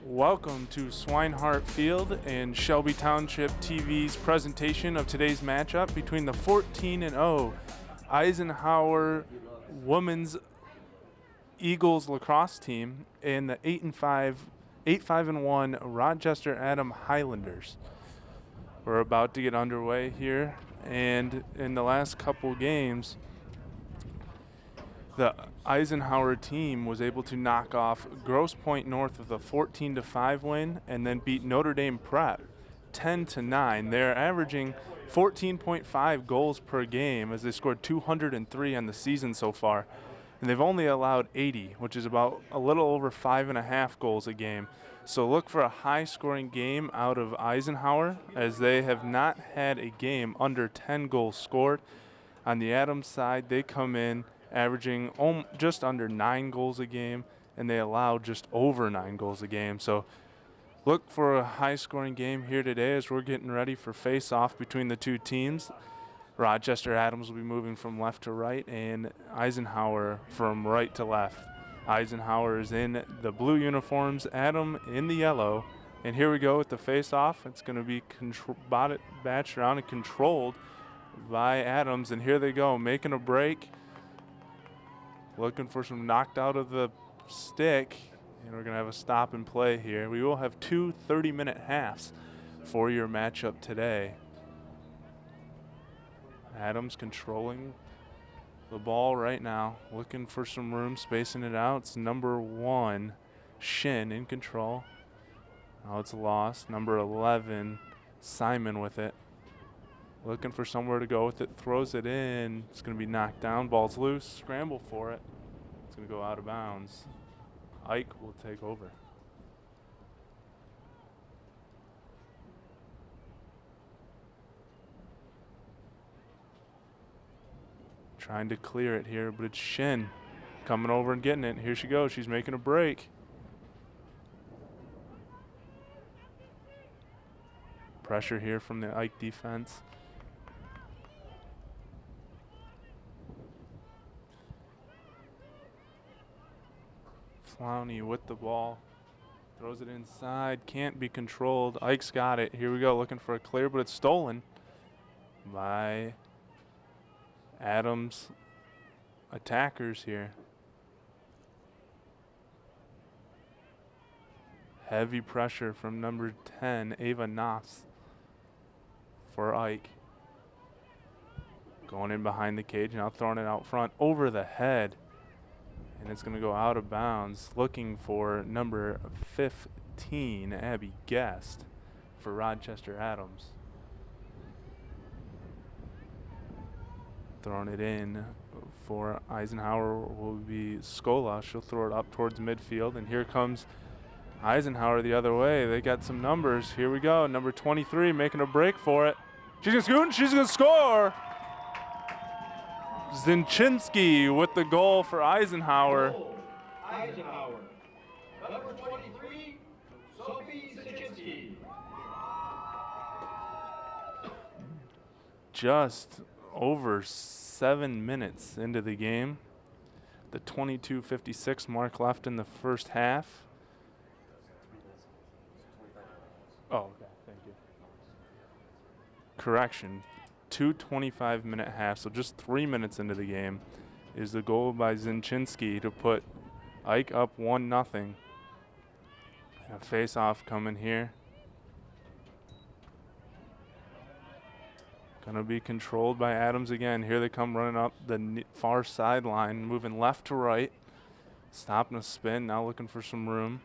Welcome to Swinehart Field and Shelby Township TV's presentation of today's matchup between the 14-0 Eisenhower Women's Eagles lacrosse team and the 8-5-1 Rochester Adams Highlanders. We're about to get underway here, and in the last couple games, the Eisenhower team was able to knock off Grosse Pointe North with a 14-5 win and then beat Notre Dame Prep 10-9. They're averaging 14.5 goals per game as they scored 203 on the season so far. And they've only allowed 80, which is about a little over 5.5 goals a game. So look for a high-scoring game out of Eisenhower, as they have not had a game under 10 goals scored. On the Adams side, they come in averaging just under 9 goals a game, and they allow just over 9 goals a game. So look for a high-scoring game here today as we're getting ready for face-off between the two teams. Rochester Adams will be moving from left to right, and Eisenhower from right to left. Eisenhower is in the blue uniforms, Adam in the yellow. And here we go with the face-off. It's going to be batched around and controlled by Adams. And here they go, making a break. Looking for some knocked out of the stick. And we're going to have a stop and play here. We will have two 30-minute halves for your matchup today. Adams controlling the ball right now, looking for some room, spacing it out. It's number 1, Shin, in control. Now it's lost. Number 11, Simon with it. Looking for somewhere to go with it, throws it in. It's going to be knocked down. Ball's loose. Scramble for it. It's going to go out of bounds. Ike will take over. Trying to clear it here, but it's Shin coming over and getting it. Here she goes. She's making a break. Pressure here from the Ike defense. Flowney with the ball. Throws it inside. Can't be controlled. Ike's got it. Here we go. Looking for a clear, but it's stolen by Adams attackers here. Heavy pressure from number 10, Ava Knopf, for Ike. Going in behind the cage, now throwing it out front over the head. And it's going to go out of bounds. Looking for number 15, Abby Guest, for Rochester Adams. Throwing it in for Eisenhower will be Scola. She'll throw it up towards midfield. And here comes Eisenhower the other way. They got some numbers. Here we go. Number 23 making a break for it. She's going to scoot and she's going to score. Zinchinski with the goal for Eisenhower. Eisenhower. Number 23, Sophie Zinchinski. Just over 7 minutes into the game. The 22:56 mark left in the first half. Oh, okay, thank you. Correction, 2 25-minute halves, so just 3 minutes into the game is the goal by Zinchinski to put Ike up 1-0. A face-off coming here. Gonna be controlled by Adams again. Here they come running up the far sideline, moving left to right. Stopping a spin, now looking for some room.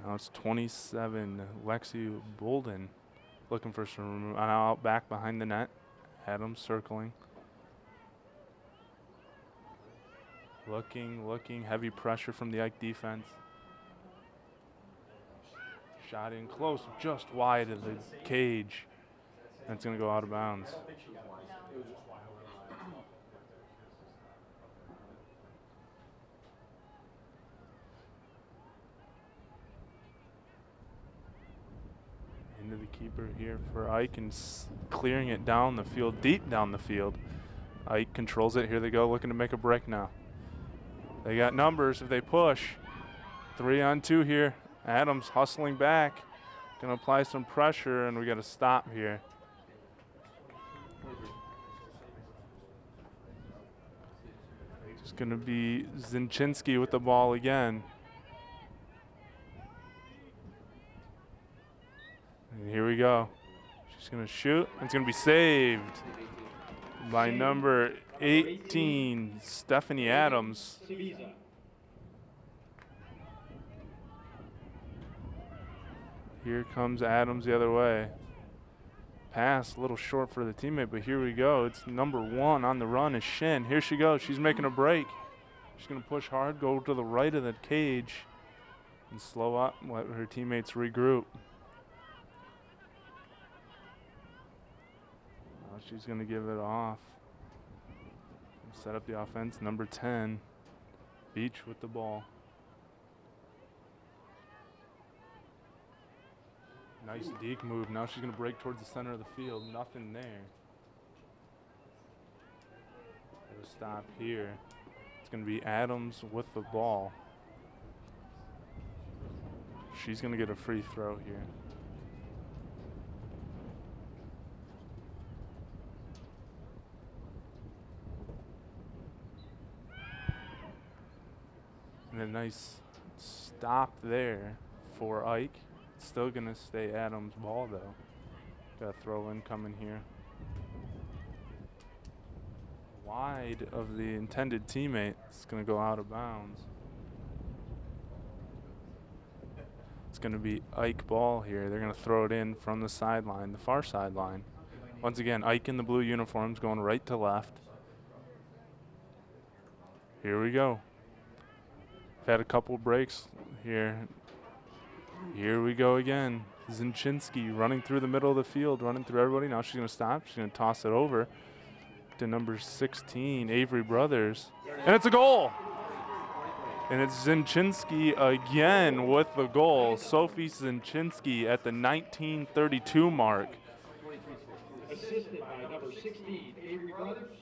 Now it's 27, Lexi Bolden looking for some room. Now out back behind the net. Adams circling. Looking, heavy pressure from the Ike defense. Shot in close, just wide of the cage. And it's going to go out of bounds. Into the keeper here for Ike and clearing it down the field, deep down the field. Ike controls it. Here they go, looking to make a break now. They got numbers if they push. 3-on-2 here. Adams hustling back. Going to apply some pressure, and we got to stop here. It's going to be Zinchinski with the ball again. And here we go. She's going to shoot. It's going to be saved by number 18, Stephanie Adams. Here comes Adams the other way. Pass a little short for the teammate, but here we go. It's number 1 on the run is Shin. Here she goes. She's making a break. She's going to push hard, go to the right of the cage, and slow up, let her teammates regroup. She's going to give it off. Set up the offense. Number 10, Beach with the ball. Nice deke move. Now she's going to break towards the center of the field. Nothing there. It'll stop here. It's going to be Adams with the ball. She's going to get a free throw here. And a nice stop there for Ike. Still going to stay Adams' ball, though. Got a throw in coming here. Wide of the intended teammate. It's going to go out of bounds. It's going to be Ike ball here. They're going to throw it in from the sideline, the far sideline. Once again, Ike in the blue uniforms going right to left. Here we go. Had a couple breaks here. Here we go again. Zinchinski running through the middle of the field, running through everybody. Now she's going to stop. She's going to toss it over to number 16, Avery Brothers. And it's a goal. And it's Zinchinski again with the goal. Sophie Zinchinski at the 1932 mark. Assisted by number 16, Avery Brothers.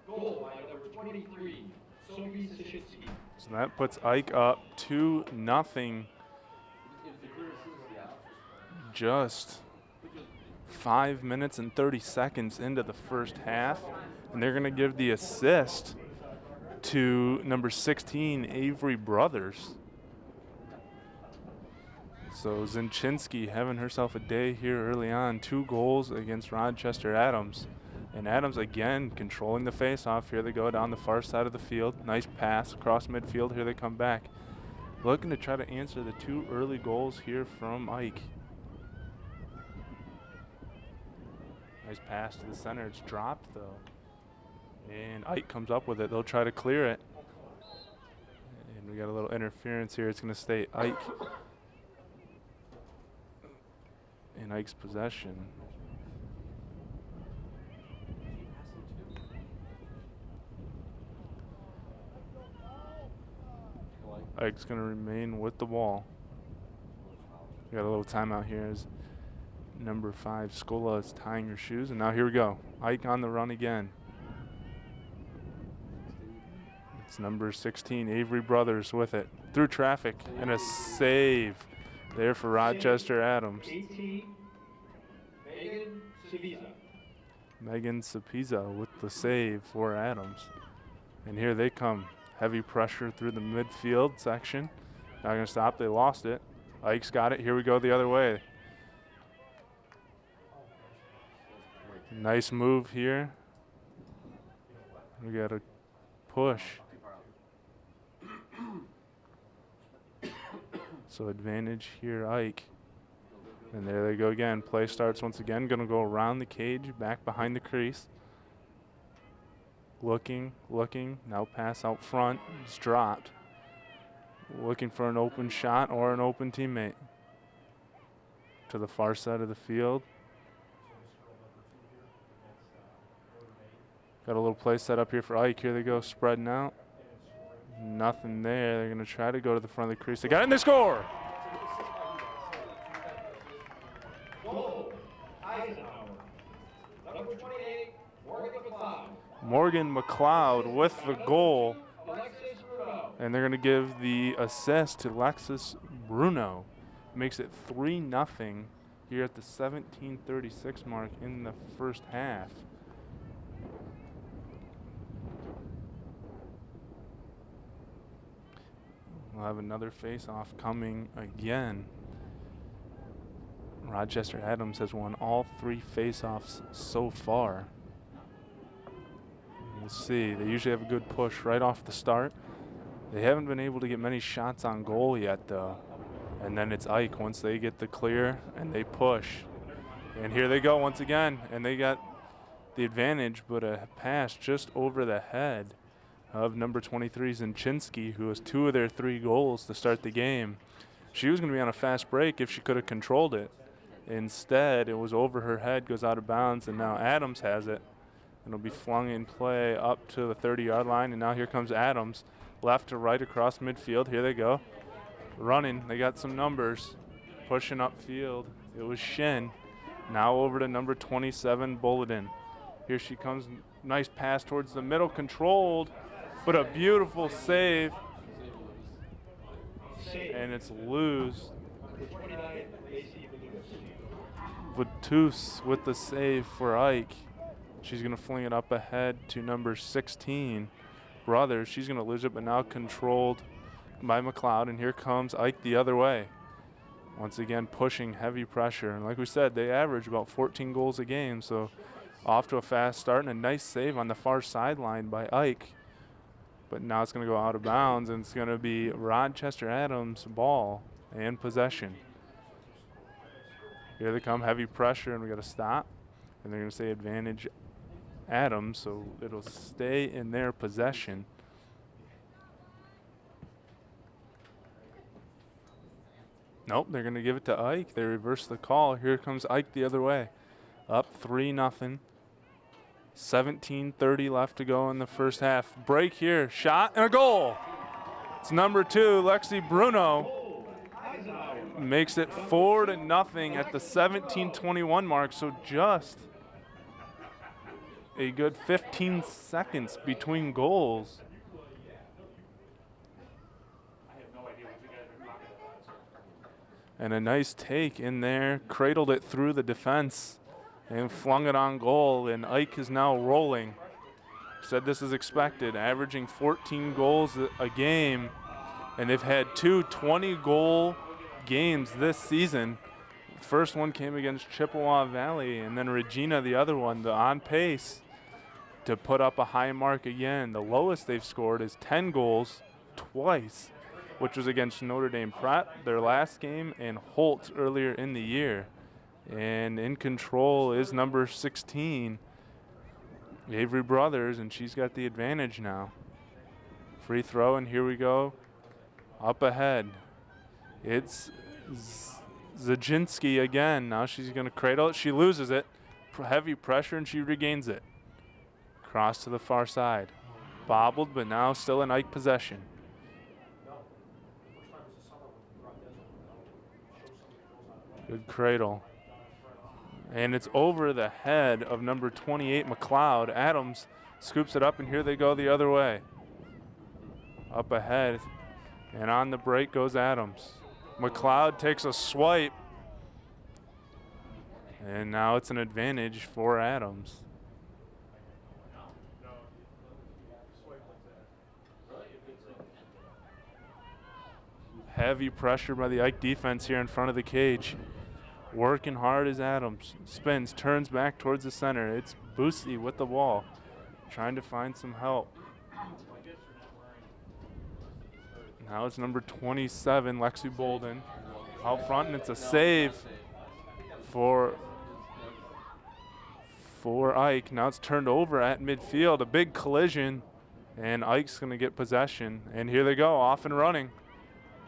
Goal by number 23, Sophie Zinchinski. So that puts Ike up 2-0. Just 5 minutes and 30 seconds into the first half. And they're going to give the assist to number 16, Avery Brothers. So Zinchinski having herself a day here early on. 2 goals against Rochester Adams. And Adams again controlling the face-off. Here they go down the far side of the field. Nice pass across midfield. Here they come back. Looking to try to answer the 2 early goals here from Ike. Nice pass to the center. It's dropped though. And Ike comes up with it. They'll try to clear it. And we got a little interference here. It's going to stay Ike in Ike's possession. Ike's going to remain with the ball. We got a little timeout here as number 5, Scola, is tying her shoes. And now here we go. Ike on the run again. It's number 16, Avery Brothers with it. Through traffic and a save there for Rochester Adams. 18, Megan Saviza. Megan Sapiza with the save for Adams. And here they come. Heavy pressure through the midfield section. Not going to stop. They lost it. Ike's got it. Here we go the other way. Nice move here. We got a push. So advantage here, Ike. And there they go again. Play starts once again. Going to go around the cage, back behind the crease. Looking. Now pass out front. It's dropped. Looking for an open shot or an open teammate. To the far side of the field. Got a little play set up here for Ike. Here they go, spreading out. Nothing there. They're going to try to go to the front of the crease. They got it and they score! Goal Eisenhower. Number 28, Morgan McLeod. Morgan McLeod with the goal. Alexis Bruno. And they're going to give the assist to Alexis Bruno. Makes it 3-0 here at the 17:36 mark in the first half. We'll have another face-off coming again. Rochester Adams has won all 3 face-offs so far. We'll see. They usually have a good push right off the start. They haven't been able to get many shots on goal yet, though. And then it's Ike once they get the clear and they push. And here they go once again. And they got the advantage, but a pass just over the head of number 23, Zinchinski, who has 2 of their 3 goals to start the game. She was going to be on a fast break if she could have controlled it. Instead, it was over her head, goes out of bounds, and now Adams has it. It'll be flung in play up to the 30-yard line, and now here comes Adams, left to right across midfield. Here they go, running. They got some numbers, pushing upfield. It was Shin. Now over to number 27, Bulletin. Here she comes, nice pass towards the middle, controlled, but a beautiful save. And it's loose. Vatus with the save for Ike. She's going to fling it up ahead to number 16, Brothers. She's going to lose it, but now controlled by McLeod. And here comes Ike the other way. Once again, pushing heavy pressure. And like we said, they average about 14 goals a game. So off to a fast start and a nice save on the far sideline by Ike. But now it's going to go out of bounds, and it's going to be Rochester Adams' ball and possession. Here they come, heavy pressure, and we got to stop. And they're going to say advantage Adams, so it'll stay in their possession. Nope, they're going to give it to Ike. They reverse the call. Here comes Ike the other way. Up 3-0. 17:30 left to go in the first half. Break here, shot, and a goal. It's number 2, Lexi Bruno. Makes it 4-0 at the 17:21 mark, so just a good 15 seconds between goals. And a nice take in there, cradled it through the defense and flung it on goal, and Ike is now rolling. Said this is expected, averaging 14 goals a game, and they've had 2 20-goal games this season. First one came against Chippewa Valley, and then Regina, the other one, on pace to put up a high mark again. The lowest they've scored is 10 goals twice, which was against Notre Dame Pratt, their last game, and Holt earlier in the year. And in control is number 16, Avery Brothers, and she's got the advantage now. Free throw, and here we go. Up ahead. It's Zaginski again. Now she's going to cradle it. She loses it. Heavy pressure, and she regains it. Cross to the far side. Bobbled, but now still in Ike possession. Good cradle. And it's over the head of number 28, McLeod. Adams scoops it up, and here they go the other way. Up ahead, and on the break goes Adams. McLeod takes a swipe, and now it's an advantage for Adams. Heavy pressure by the Ike defense here in front of the cage. Working hard as Adams spins, turns back towards the center. It's Boosie with the ball, trying to find some help. Now it's number 27, Lexi Bolden, out front, and it's a save for Ike. Now it's turned over at midfield, a big collision, and Ike's going to get possession. And here they go, off and running.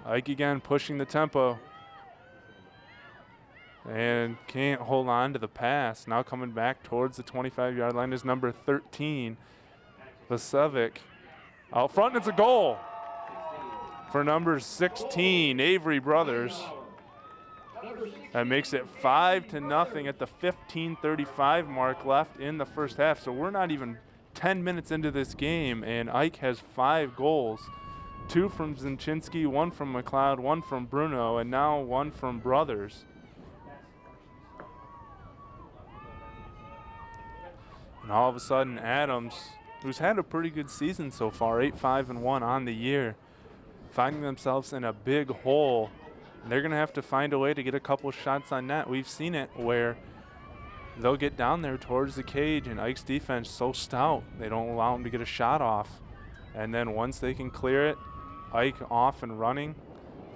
Ike again pushing the tempo. And can't hold on to the pass. Now coming back towards the 25-yard line is number 13, Vasevic. Out front, and it's a goal for number 16, Avery Brothers. That makes it 5-0 at the 15:35 mark left in the first half. So we're not even 10 minutes into this game, and Ike has 5 goals. 2 from Zinchinski, 1 from McLeod, 1 from Bruno, and now 1 from Brothers. And all of a sudden, Adams, who's had a pretty good season so far, 8-5-1 on the year, finding themselves in a big hole. And they're going to have to find a way to get a couple shots on net. We've seen it where they'll get down there towards the cage, and Ike's defense is so stout, they don't allow them to get a shot off. And then once they can clear it, Ike off and running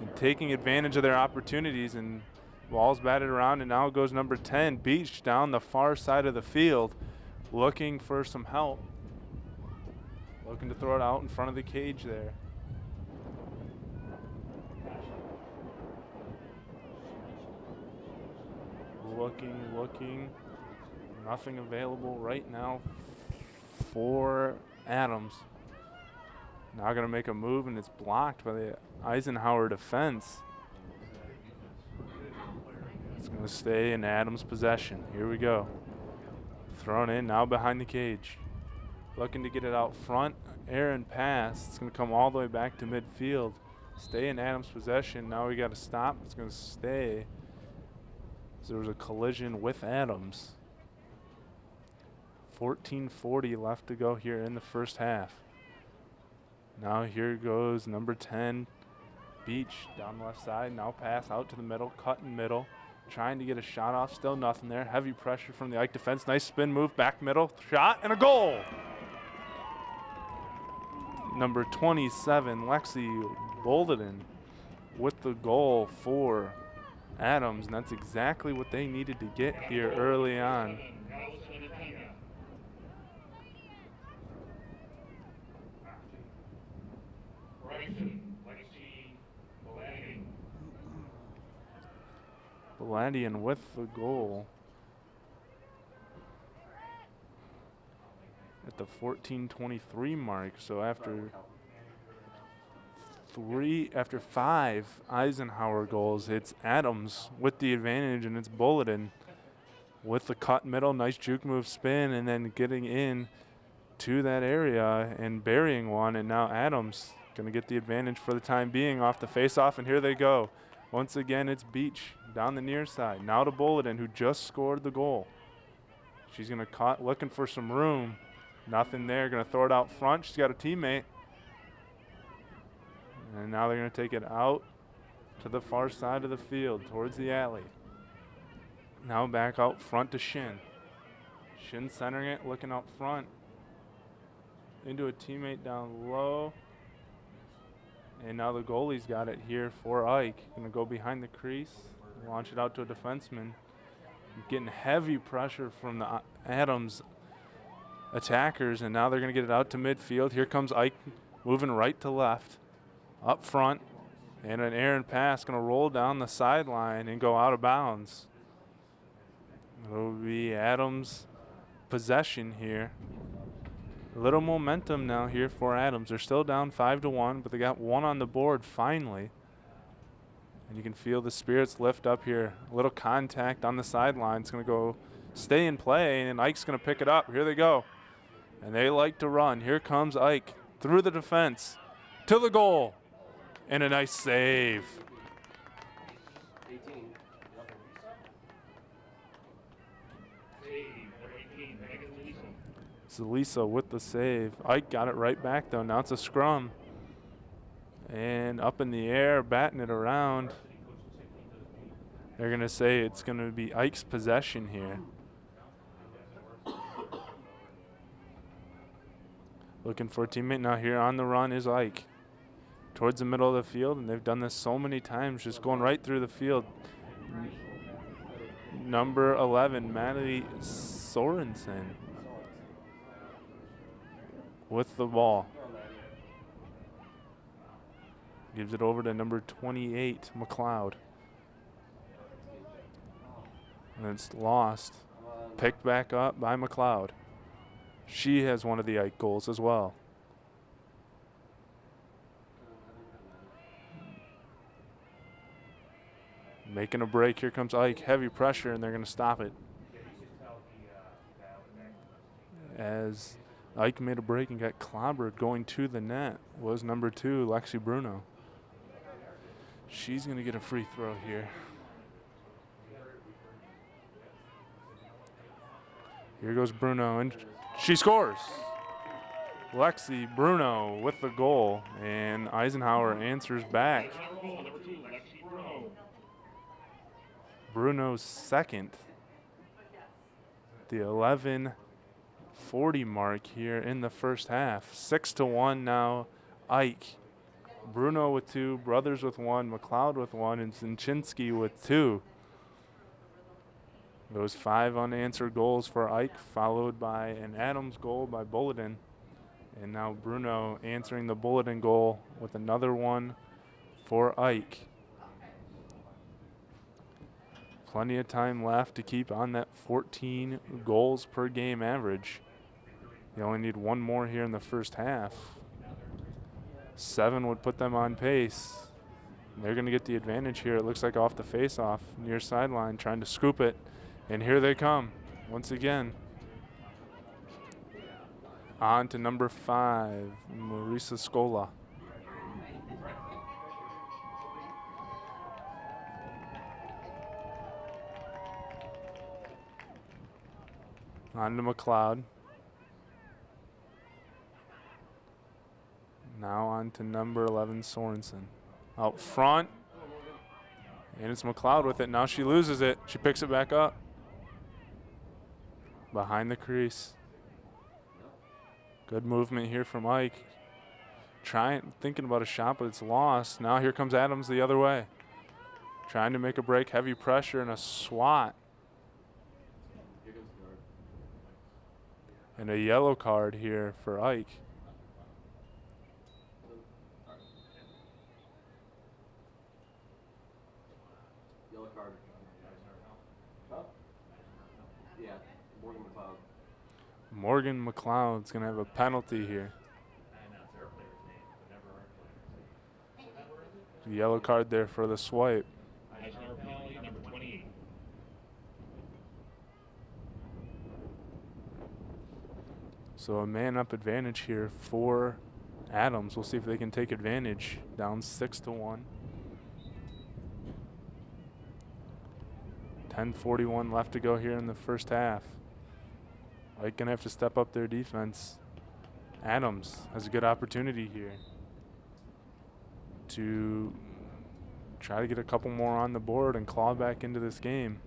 and taking advantage of their opportunities, and ball's batted around, and now goes number 10, Beach, down the far side of the field, looking for some help, looking to throw it out in front of the cage there. Looking, nothing available right now for Adams. Now going to make a move, and it's blocked by the Eisenhower defense. It's going to stay in Adams' possession. Here we go. Thrown in, now behind the cage. Looking to get it out front. Aaron pass. It's going to come all the way back to midfield. Stay in Adams' possession. Now we got to stop. It's going to stay. So there was a collision with Adams. 14:40 left to go here in the first half. Now here goes number 10, Beach, down the left side. Now pass out to the middle, cut in middle. Trying to get a shot off, still nothing there. Heavy pressure from the Ike defense. Nice spin move, back middle, shot, and a goal. Number 27, Lexi Bolden with the goal for Adams, and that's exactly what they needed to get here early on. Baladian with the goal at the 14:23 mark. So after 5 Eisenhower goals, it's Adams with the advantage, and it's Bulletin with the cut middle, nice juke move spin, and then getting in to that area and burying one. And now Adams going to get the advantage for the time being off the face-off, and here they go. Once again, it's Beach down the near side. Now to Bulletin, who just scored the goal. She's going to cut, looking for some room. Nothing there. Going to throw it out front. She's got a teammate. And now they're going to take it out to the far side of the field towards the alley. Now back out front to Shin. Shin centering it, looking out front. Into a teammate down low. And now the goalie's got it here for Ike. Going to go behind the crease, launch it out to a defenseman. Getting heavy pressure from the Adams attackers, and now they're going to get it out to midfield. Here comes Ike moving right to left, up front, and an errant pass going to roll down the sideline and go out of bounds. It'll be Adams' possession here. A little momentum now here for Adams. They're still down 5-1, but they got one on the board finally. And you can feel the spirits lift up here. A little contact on the sideline. It's going to go stay in play, and Ike's going to pick it up. Here they go. And they like to run. Here comes Ike through the defense to the goal. And a nice save. Zelisa with the save. Ike got it right back, though. Now it's a scrum. And up in the air, batting it around. They're going to say it's going to be Ike's possession here. Looking for a teammate. Now here on the run is Ike. Towards the middle of the field, and they've done this so many times, just going right through the field. Number 11, Maddie Sorensen with the ball. Gives it over to number 28, McLeod. And it's lost. Picked back up by McLeod. She has one of the Ike goals as well. Making a break. Here comes Ike. Heavy pressure, and they're going to stop it. As Ike made a break and got clobbered going to the net was number 2, Lexi Bruno. She's going to get a free throw here. Here goes Bruno, and she scores. Lexi Bruno with the goal, and Eisenhower answers back. Bruno's second. The 11:40 mark here in the first half. 6-1 now. Ike. Bruno with 2, Brothers with 1, McLeod with 1, and Zinchinski with 2. Those 5 unanswered goals for Ike, followed by an Adams goal by Bulletin. And now Bruno answering the Bulletin goal with another one for Ike. Plenty of time left to keep on that 14 goals per game average. You only need 1 more here in the first half. 7 would put them on pace. They're going to get the advantage here. It looks like off the face-off, near sideline, trying to scoop it. And here they come once again. On to number 5, Marisa Scola. On to McLeod. Now on to number 11, Sorensen. Out front. And it's McLeod with it. Now she loses it. She picks it back up. Behind the crease. Good movement here from Ike. Thinking about a shot, but it's lost. Now here comes Adams the other way. Trying to make a break. Heavy pressure and a swat. And a yellow card here for Ike. Yellow card. Huh? Yeah, Morgan McLeod. Morgan McLeod's going to have a penalty here. The yellow card there for the swipe. Eisenhower penalty, number 28. So a man-up advantage here for Adams. We'll see if they can take advantage. Down 6-1. 10:41 left to go here in the first half. Ike gonna have to step up their defense. Adams has a good opportunity here to try to get a couple more on the board and claw back into this game.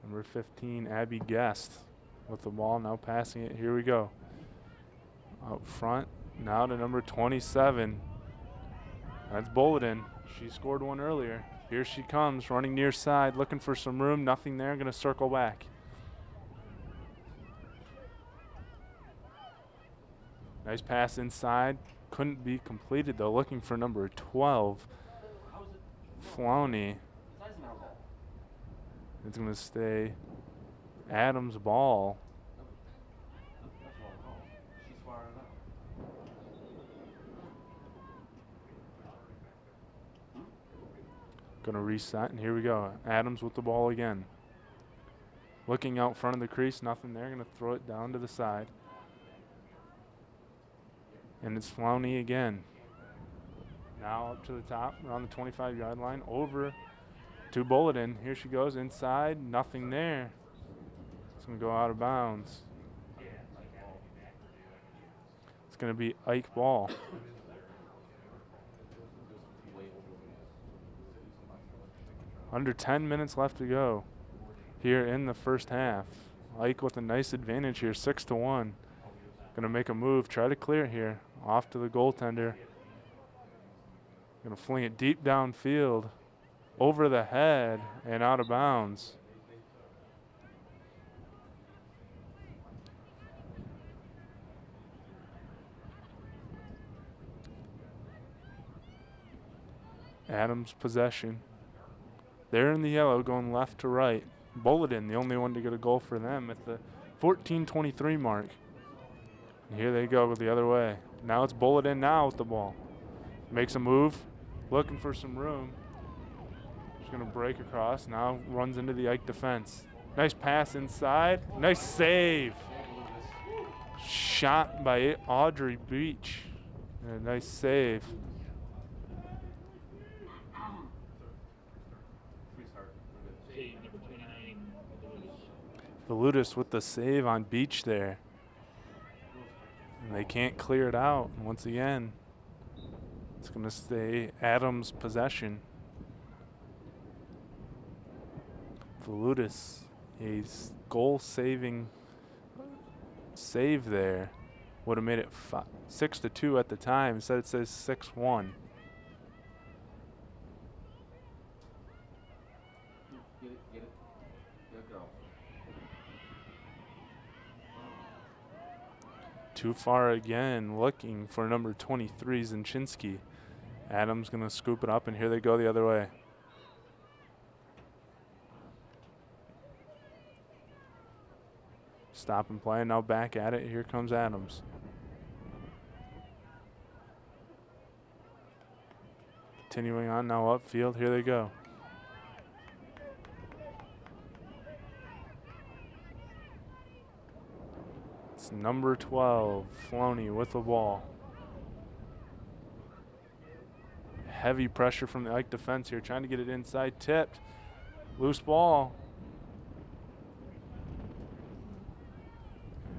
Number 15, Abby Guest with the ball, now passing it. Here we go. Out front, now to number 27. That's Bulletin. She scored one earlier. Here she comes, running near side, looking for some room. Nothing there, gonna circle back. Nice pass inside. Couldn't be completed though. Looking for number 12, Flowney. It's going to stay Adams' ball. Going to reset, and here we go. Adams with the ball again. Looking out front of the crease, nothing there. Going to throw it down to the side. And it's Flowney again. Now up to the top, around the 25-yard line, over to Bulletin. Here she goes inside, nothing there. It's going to go out of bounds. It's going to be Ike ball. Under 10 minutes left to go here in the first half. Ike with a nice advantage here, 6-1. Going to make a move, try to clear it here. Off to the goaltender. Going to fling it deep downfield, over the head, and out of bounds. Adams possession. They're in the yellow, going left to right. Bulletin, the only one to get a goal for them at the 14:23 mark. And here they go the other way. Now it's Bulletin now with the ball. Makes a move, looking for some room. going to break across. Now runs into the Ike defense. Nice pass inside. Nice save. Shot by Audrey Beach. And a nice save. Save number 29. Valutis with the save on Beach there. And they can't clear it out. And once again, it's going to stay Adams' possession. Valutis, a goal-saving save there. Would have made it 6-2 at the time. Instead it says 6-1. Get it. Good girl. Too far again, looking for number 23, Zinchinski. Adams going to scoop it up, and here they go the other way. Stop and play, now back at it. Here comes Adams. Continuing on now upfield, here they go. It's number 12, Floney with the ball. Heavy pressure from the Ike defense here, trying to get it inside, tipped. Loose ball.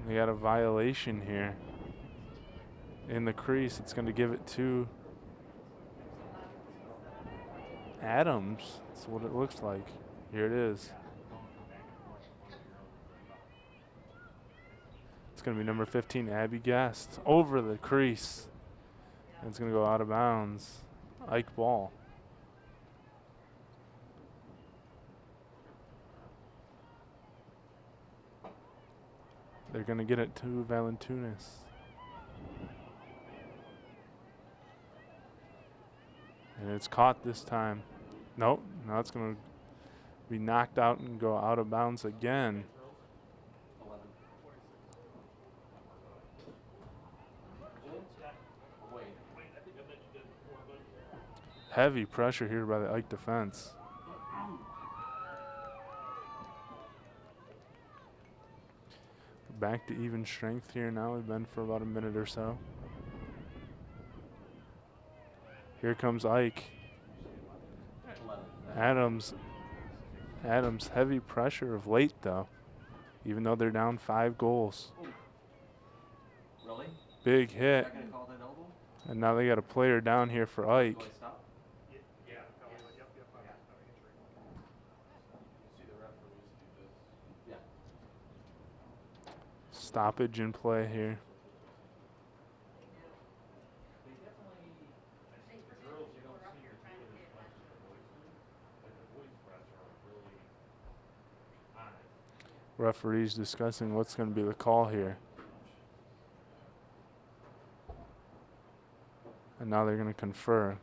We got a violation here in the crease. It's going to give it to Adams. That's what it looks like. Here it is. It's going to be number 15, Abby Guest, over the crease. And it's going to go out of bounds. Ike ball. They're going to get it to Valentunas. And it's caught this time. Nope. Now it's going to be knocked out and go out of bounds again. 11. Heavy pressure here by the Ike defense. Back to even strength here now. We've been for about a minute or so. Here comes Ike. 11. Adams heavy pressure of late though, even though they're down 5 goals. Really? Big hit. Not gonna call that elbow? And now they got a player down here for Ike. Really stop? Yeah. Stoppage in play here. Referees discussing what's going to be the call here. And now they're going to confer.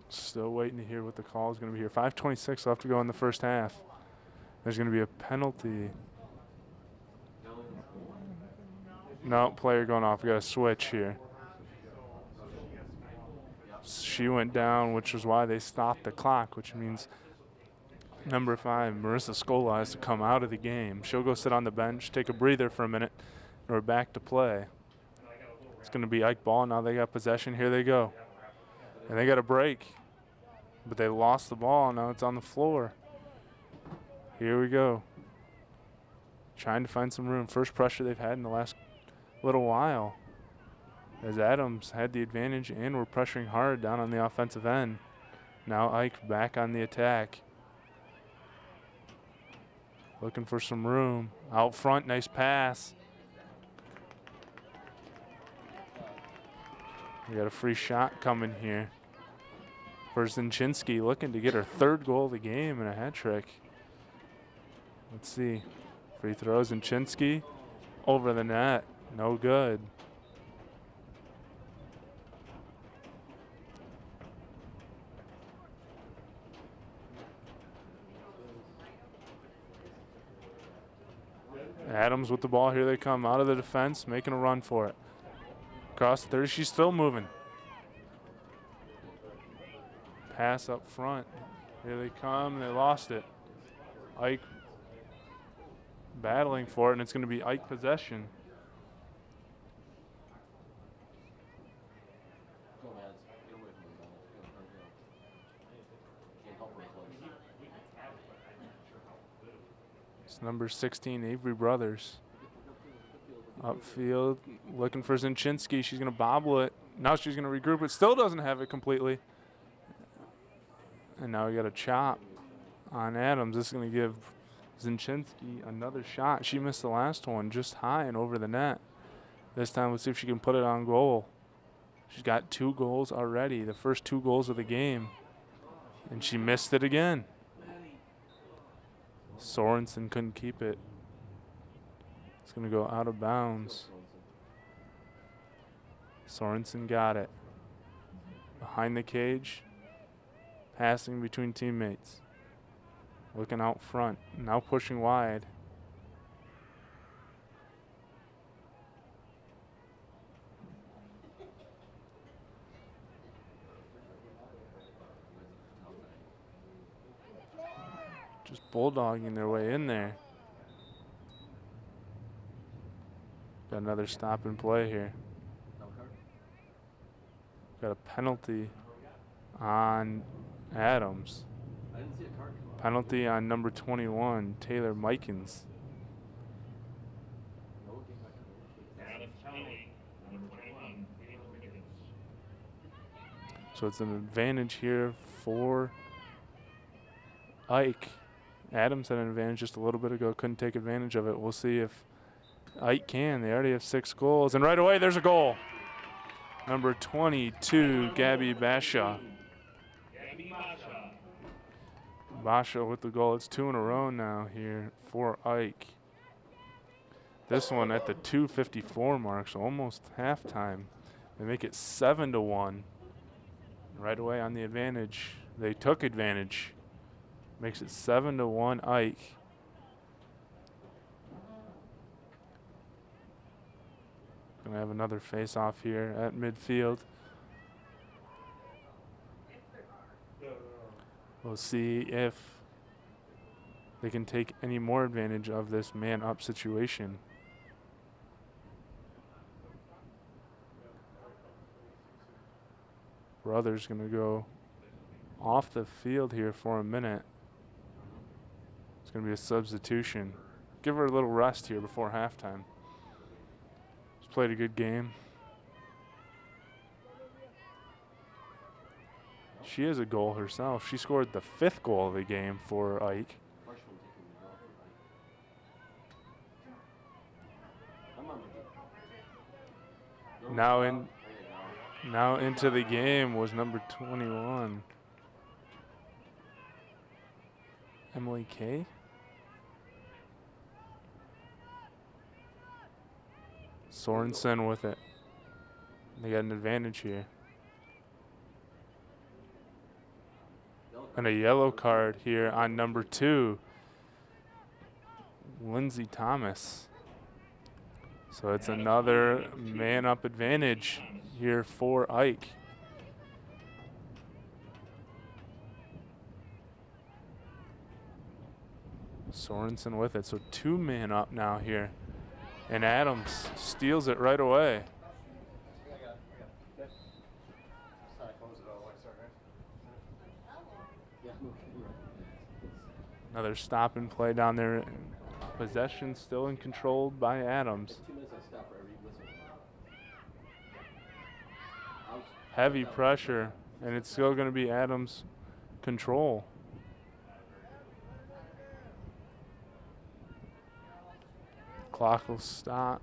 Still waiting to hear what the call is going to be here. 5:26 left to go in the first half. There's going to be a penalty. No, player going off. We got a switch here. She went down, which is why they stopped the clock, which means number 5, Marissa Scola, has to come out of the game. She'll go sit on the bench, take a breather for a minute, and we're back to play. It's going to be Ike ball. Now they got possession. Here they go. And they got a break. But they lost the ball. Now it's on the floor. Here we go. Trying to find some room. First pressure they've had in the last little while. As Adams had the advantage and we're pressuring hard down on the offensive end. Now Ike back on the attack. Looking for some room. Out front, nice pass. We got a free shot coming here for Zinchinski, looking to get her 3rd goal of the game and a hat trick. Let's see. Free throw, Zinchinski over the net. No good. Adams with the ball. Here they come out of the defense, making a run for it. Across the 30, she's still moving. Pass up front. Here they come, they lost it. Ike battling for it, and it's going to be Ike possession. It's number 16, Avery Brothers. Upfield, looking for Zinchinski. She's going to bobble it. Now she's going to regroup it. Still doesn't have it completely. And now we got a chop on Adams. This is going to give Zinchinski another shot. She missed the last one just high and over the net. This time, let's see if she can put it on goal. She's got 2 goals already, the first 2 goals of the game. And she missed it again. Sorensen couldn't keep it. It's going to go out of bounds. Sorensen got it. Behind the cage. Passing between teammates. Looking out front. Now pushing wide. Just bulldogging their way in there. Got another stop and play here. Got a penalty on Adams. Penalty on number 21, Taylor Mikens. So it's an advantage here for Ike. Adams had an advantage just a little bit ago, couldn't take advantage of it. We'll see if Ike can. They already have 6 goals, and right away there's a goal. Number 22, Gabby Basha. Basha with the goal. It's 2 in a row now here for Ike. This one at the 2:54 mark, so almost halftime. They make it 7-1. Right away on the advantage. They took advantage. Makes it 7-1 Ike. Gonna have another face-off here at midfield. We'll see if they can take any more advantage of this man-up situation. Brothers gonna go off the field here for a minute. It's gonna be a substitution. Give her a little rest here before halftime. She's played a good game. She has a goal herself. She scored the 5th goal of the game for Ike. Now into the game was number 21. Emily Kay. Sorensen with it. They got an advantage here. And a yellow card here on number 2, Lindsay Thomas. So it's another man-up advantage here for Ike. Sorensen with it, so 2 man up now here. And Adams steals it right away. Another stop and play down there. Possession still and controlled by Adams. Heavy pressure, and it's still going to be Adams' control. Clock will stop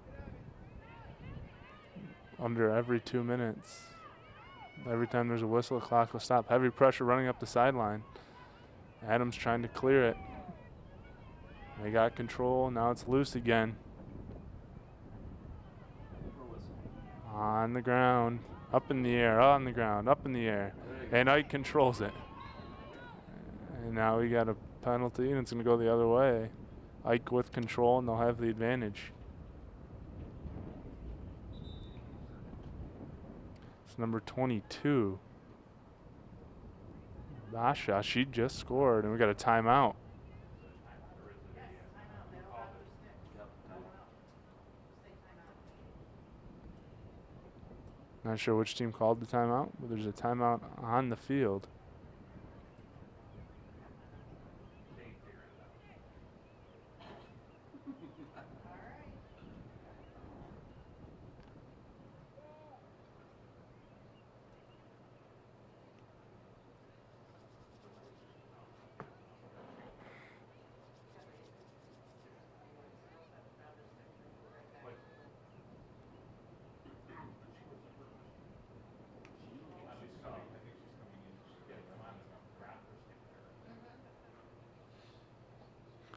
under every 2 minutes. Every time there's a whistle, the clock will stop. Heavy pressure running up the sideline. Adams trying to clear it. They got control. Now it's loose again. On the ground. Up in the air. On the ground. Up in the air. And Ike controls it. And now we got a penalty, and it's going to go the other way. Ike with control, and they'll have the advantage. It's number 22. Basha, she just scored, and we got a timeout. Not sure which team called the timeout, but there's a timeout on the field.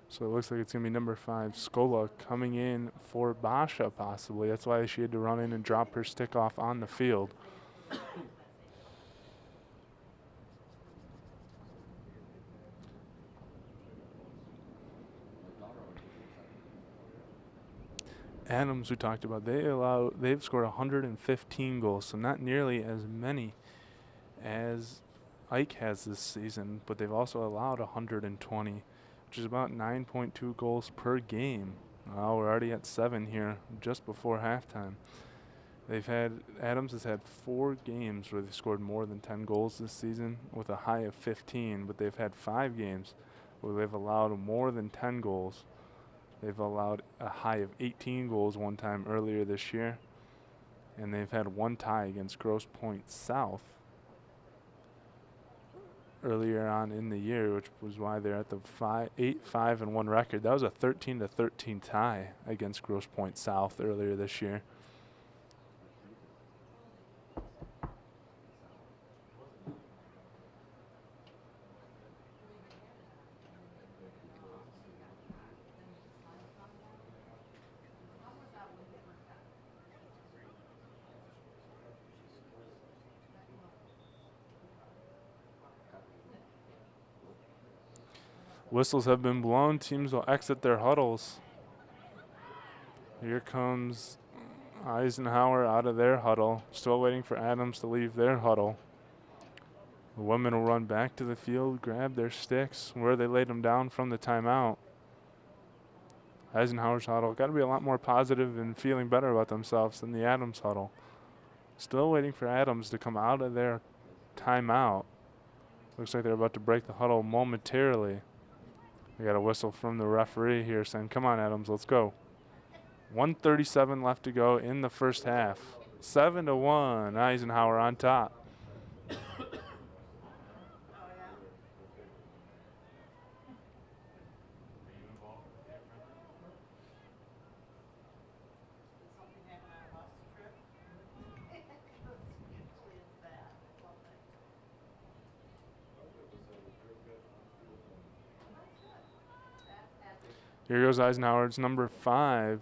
So it looks like it's going to be number 5, Scola, coming in for Basha, possibly. That's why she had to run in and drop her stick off on the field. Adams, we talked about, they've scored 115 goals, so not nearly as many as Ike has this season, but they've also allowed 120, which is about 9.2 goals per game. We're already at 7 here, just before halftime. Adams has had 4 games where they've scored more than 10 goals this season, with a high of 15, but they've had 5 games where they've allowed more than 10 goals. They've allowed a high of 18 goals one time earlier this year, and they've had 1 tie against Grosse Pointe South earlier on in the year, which was why they're at the 8-5-1 record. That was a 13-13 tie against Grosse Pointe South earlier this year. Whistles have been blown. Teams will exit their huddles. Here comes Eisenhower out of their huddle. Still waiting for Adams to leave their huddle. The women will run back to the field, grab their sticks where they laid them down from the timeout. Eisenhower's huddle got to be a lot more positive and feeling better about themselves than the Adams huddle. Still waiting for Adams to come out of their timeout. Looks like they're about to break the huddle momentarily. We got a whistle from the referee here saying, come on, Adams, let's go. 1:37 left to go in the first half. 7-1, Eisenhower on top. Here goes Eisenhower. It's number 5,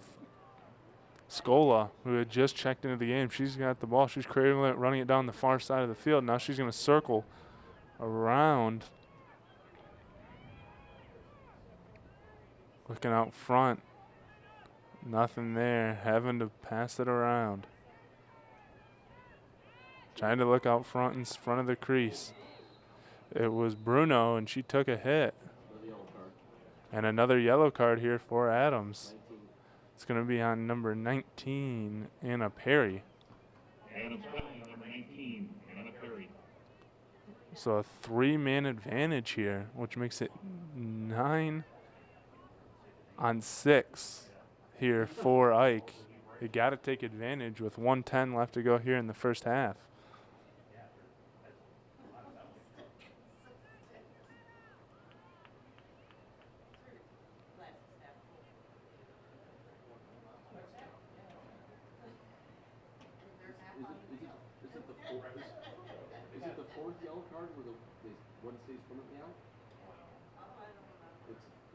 Scola, who had just checked into the game. She's got the ball. She's cradling it, running it down the far side of the field. Now she's going to circle around. Looking out front. Nothing there. Having to pass it around. Trying to look out front in front of the crease. It was Bruno, and she took a hit. And another yellow card here for Adams. It's going to be on number 19, Anna Perry. Adams penalty, number 19, Anna Perry. So a 3-man advantage here, which makes it 9-6 here for Ike. They got to take advantage with 1:10 left to go here in the first half.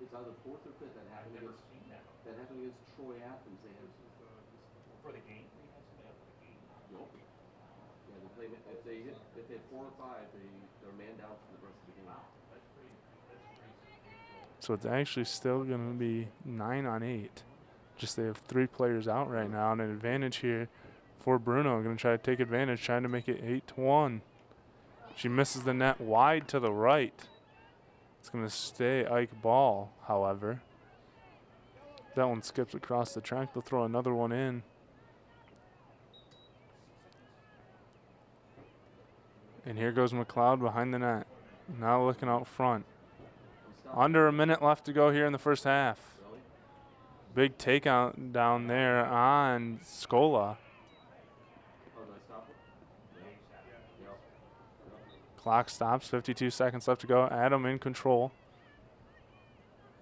It's either 4th or 5th that happened against Troy Athens. They had For the game? nope. Yeah, they played it. If they hit 4 or 5, they're man down for the rest of the game. That's pretty So it's actually still going to be 9-on-8. Just they have 3 players out right now, and an advantage here for Bruno. Going to try to take advantage, trying to make it 8-1. She misses the net wide to the right. It's going to stay Ike ball, however. That one skips across the track. They'll throw another one in. And here goes McLeod behind the net. Now looking out front. Under a minute left to go here in the first half. Big takeout down there on Scola. Clock stops, 52 seconds left to go. Adam in control.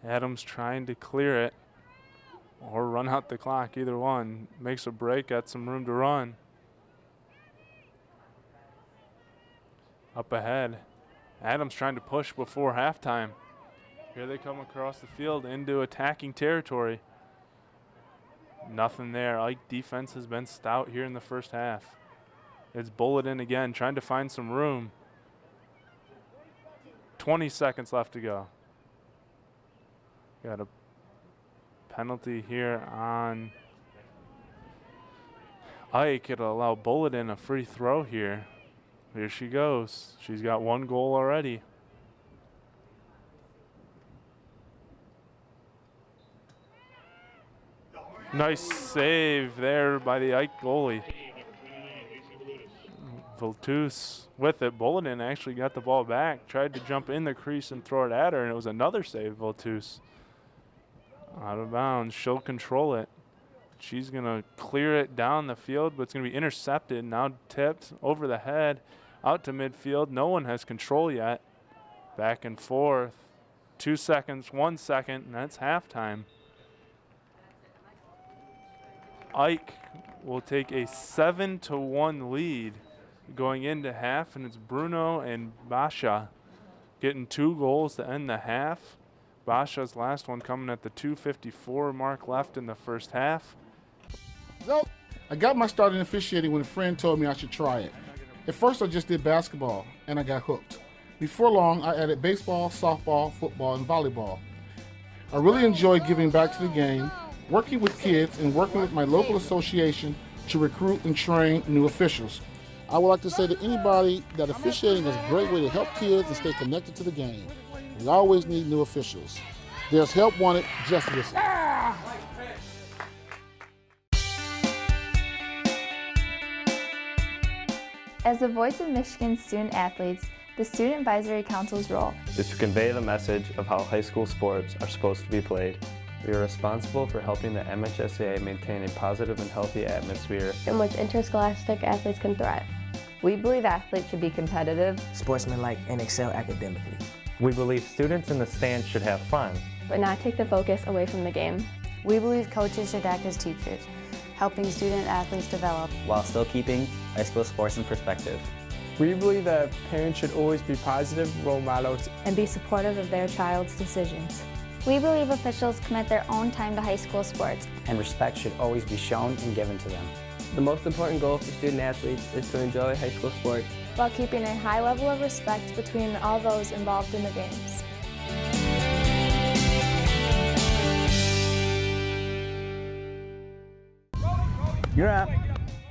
Adams trying to clear it or run out the clock, either one. Makes a break, got some room to run. Up ahead. Adams trying to push before halftime. Here they come across the field into attacking territory. Nothing there. Ike defense has been stout here in the first half. It's Bullet in again, trying to find some room. 20 seconds left to go. Got a penalty here on Ike. It'll allow Bullet in a free throw here. Here she goes. She's got 1 goal already. Nice save there by the Ike goalie. Voltus with it. Bulletin actually got the ball back, tried to jump in the crease and throw it at her, and it was another save, Voltus. Out of bounds. She'll control it. She's going to clear it down the field, but it's going to be intercepted. Now tipped over the head out to midfield. No one has control yet. Back and forth. 2 seconds, 1 second, and that's halftime. Ike will take a 7-1 lead going into half, and it's Bruno and Basha getting 2 goals to end the half. Basha's last one coming at the 2:54 mark left in the first half. So, I got my start in officiating when a friend told me I should try it. At first I just did basketball, and I got hooked. Before long, I added baseball, softball, football, and volleyball. I really enjoy giving back to the game, working with kids, and working with my local association to recruit and train new officials. I would like to say to anybody that officiating is a great way to help kids and stay connected to the game. We always need new officials. There's help wanted, just listen. As the voice of Michigan's student athletes, the Student Advisory Council's role is to convey the message of how high school sports are supposed to be played. We are responsible for helping the MHSAA maintain a positive and healthy atmosphere in which interscholastic athletes can thrive. We believe athletes should be competitive, sportsmanlike, and excel academically. We believe students in the stands should have fun, but not take the focus away from the game. We believe coaches should act as teachers, helping student athletes develop while still keeping high school sports in perspective. We believe that parents should always be positive role models and be supportive of their child's decisions. We believe officials commit their own time to high school sports, and respect should always be shown and given to them. The most important goal for student athletes is to enjoy high school sports while keeping a high level of respect between all those involved in the games. You're up.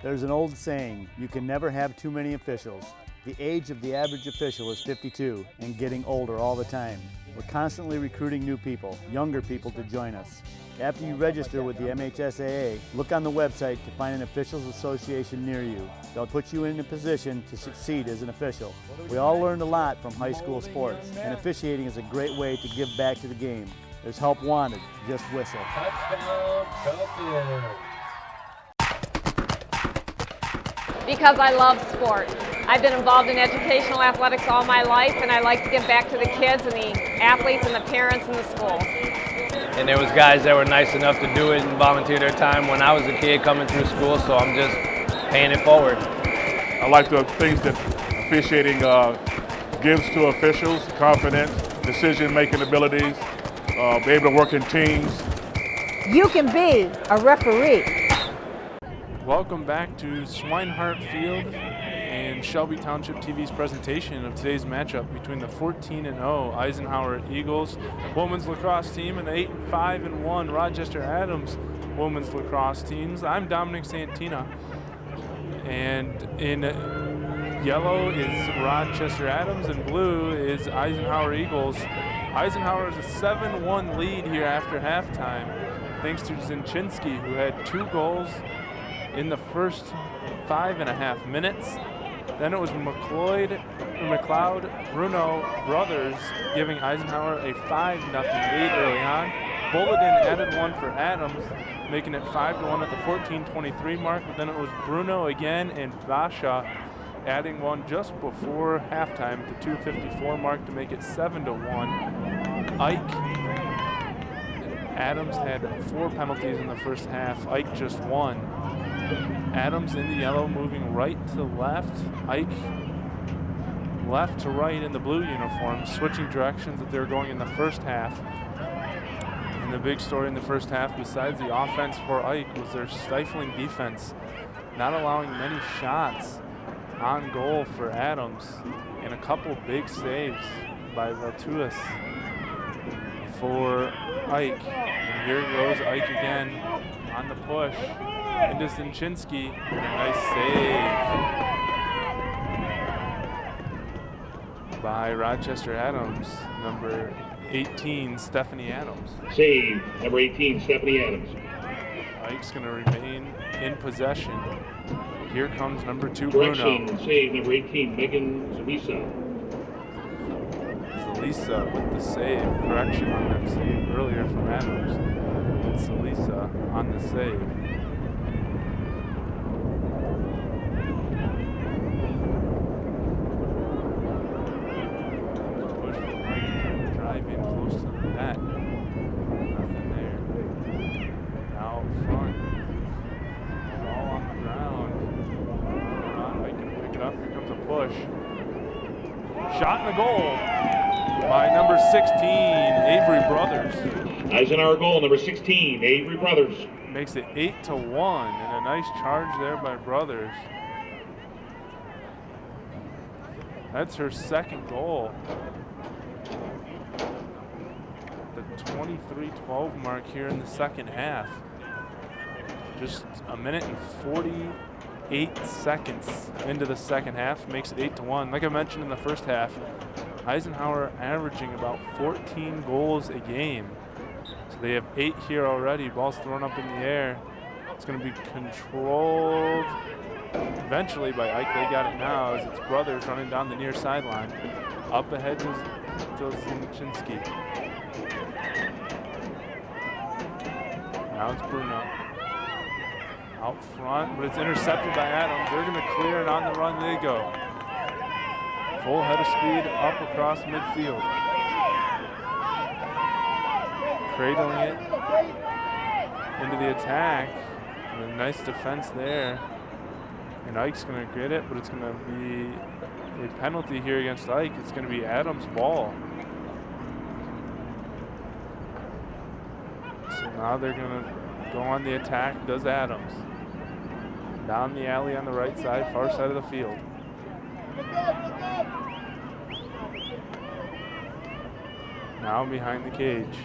There's an old saying, you can never have too many officials. The age of the average official is 52 and getting older all the time. We're constantly recruiting new people, younger people to join us. After you register with the MHSAA, look on the website to find an officials association near you. They'll put you in a position to succeed as an official. We all learned a lot from high school sports, and officiating is a great way to give back to the game. There's help wanted, just whistle. Touchdown, Chelby. Because I love sports. I've been involved in educational athletics all my life, and I like to give back to the kids and the athletes and the parents and the schools. And there was guys that were nice enough to do it and volunteer their time when I was a kid coming through school, so I'm just paying it forward. I like the things that officiating gives to officials: confidence, decision-making abilities, be able to work in teams. You can be a referee. Welcome back to Swinehart Field in in Shelby Township TV's presentation of today's matchup between the 14-0 Eisenhower Eagles women's lacrosse team and the 8-5-1 Rochester Adams women's lacrosse teams. I'm Dominic Santina, and in yellow is Rochester Adams and blue is Eisenhower Eagles. Eisenhower is a 7-1 lead here after halftime, thanks to Zinchinski, who had 2 goals in the first 5.5 minutes. Then it was McLeod Bruno brothers giving Eisenhower a 5-0 lead early on. Bulletin added 1 for Adams, making it 5-1 at the 14:23 mark. But then it was Bruno again and Basha adding 1 just before halftime at the 2:54 mark to make it 7-1. Ike Adams had 4 penalties in the first half. Ike just 1. Adams in the yellow moving right to left. Ike left to right in the blue uniform, switching directions that they were going in the first half. And the big story in the first half, besides the offense for Ike, was their stifling defense, not allowing many shots on goal for Adams, and a couple big saves by Valtuis for Ike. And here goes Ike again on the push into Zinchinski, and a nice save by Rochester Adams, number 18, Stephanie Adams. Save, number 18, Stephanie Adams. Ike's going to remain in possession. Here comes number 2, Bruno. Correction, save, number 18, Megan Zalisa. Zalisa with the save. Correction on that save earlier from Adams. It's Zalisa on the save. Shot in the goal by number 16, Avery Brothers. Eisenhower goal, number 16, Avery Brothers. Makes it 8-1, and a nice charge there by Brothers. That's her second goal. The 23-12 mark here in the second half. Just a minute and 48 seconds into the second half, makes it 8-1. Like I mentioned in the first half, Eisenhower averaging about 14 goals a game. So they have 8 here already. Ball's thrown up in the air. It's going to be controlled eventually by Ike. They got it now as it's Brothers running down the near sideline. Up ahead to Zinchinski. Now it's Bruno. Out front, but it's intercepted by Adams. They're going to clear, and on the run they go. Full head of speed up across midfield. Cradling it into the attack. And a nice defense there. And Ike's going to get it, but it's going to be a penalty here against Ike. It's going to be Adams' ball. So now they're going to go on the attack, does Adams. Down the alley on the right side, far side of the field. Now behind the cage.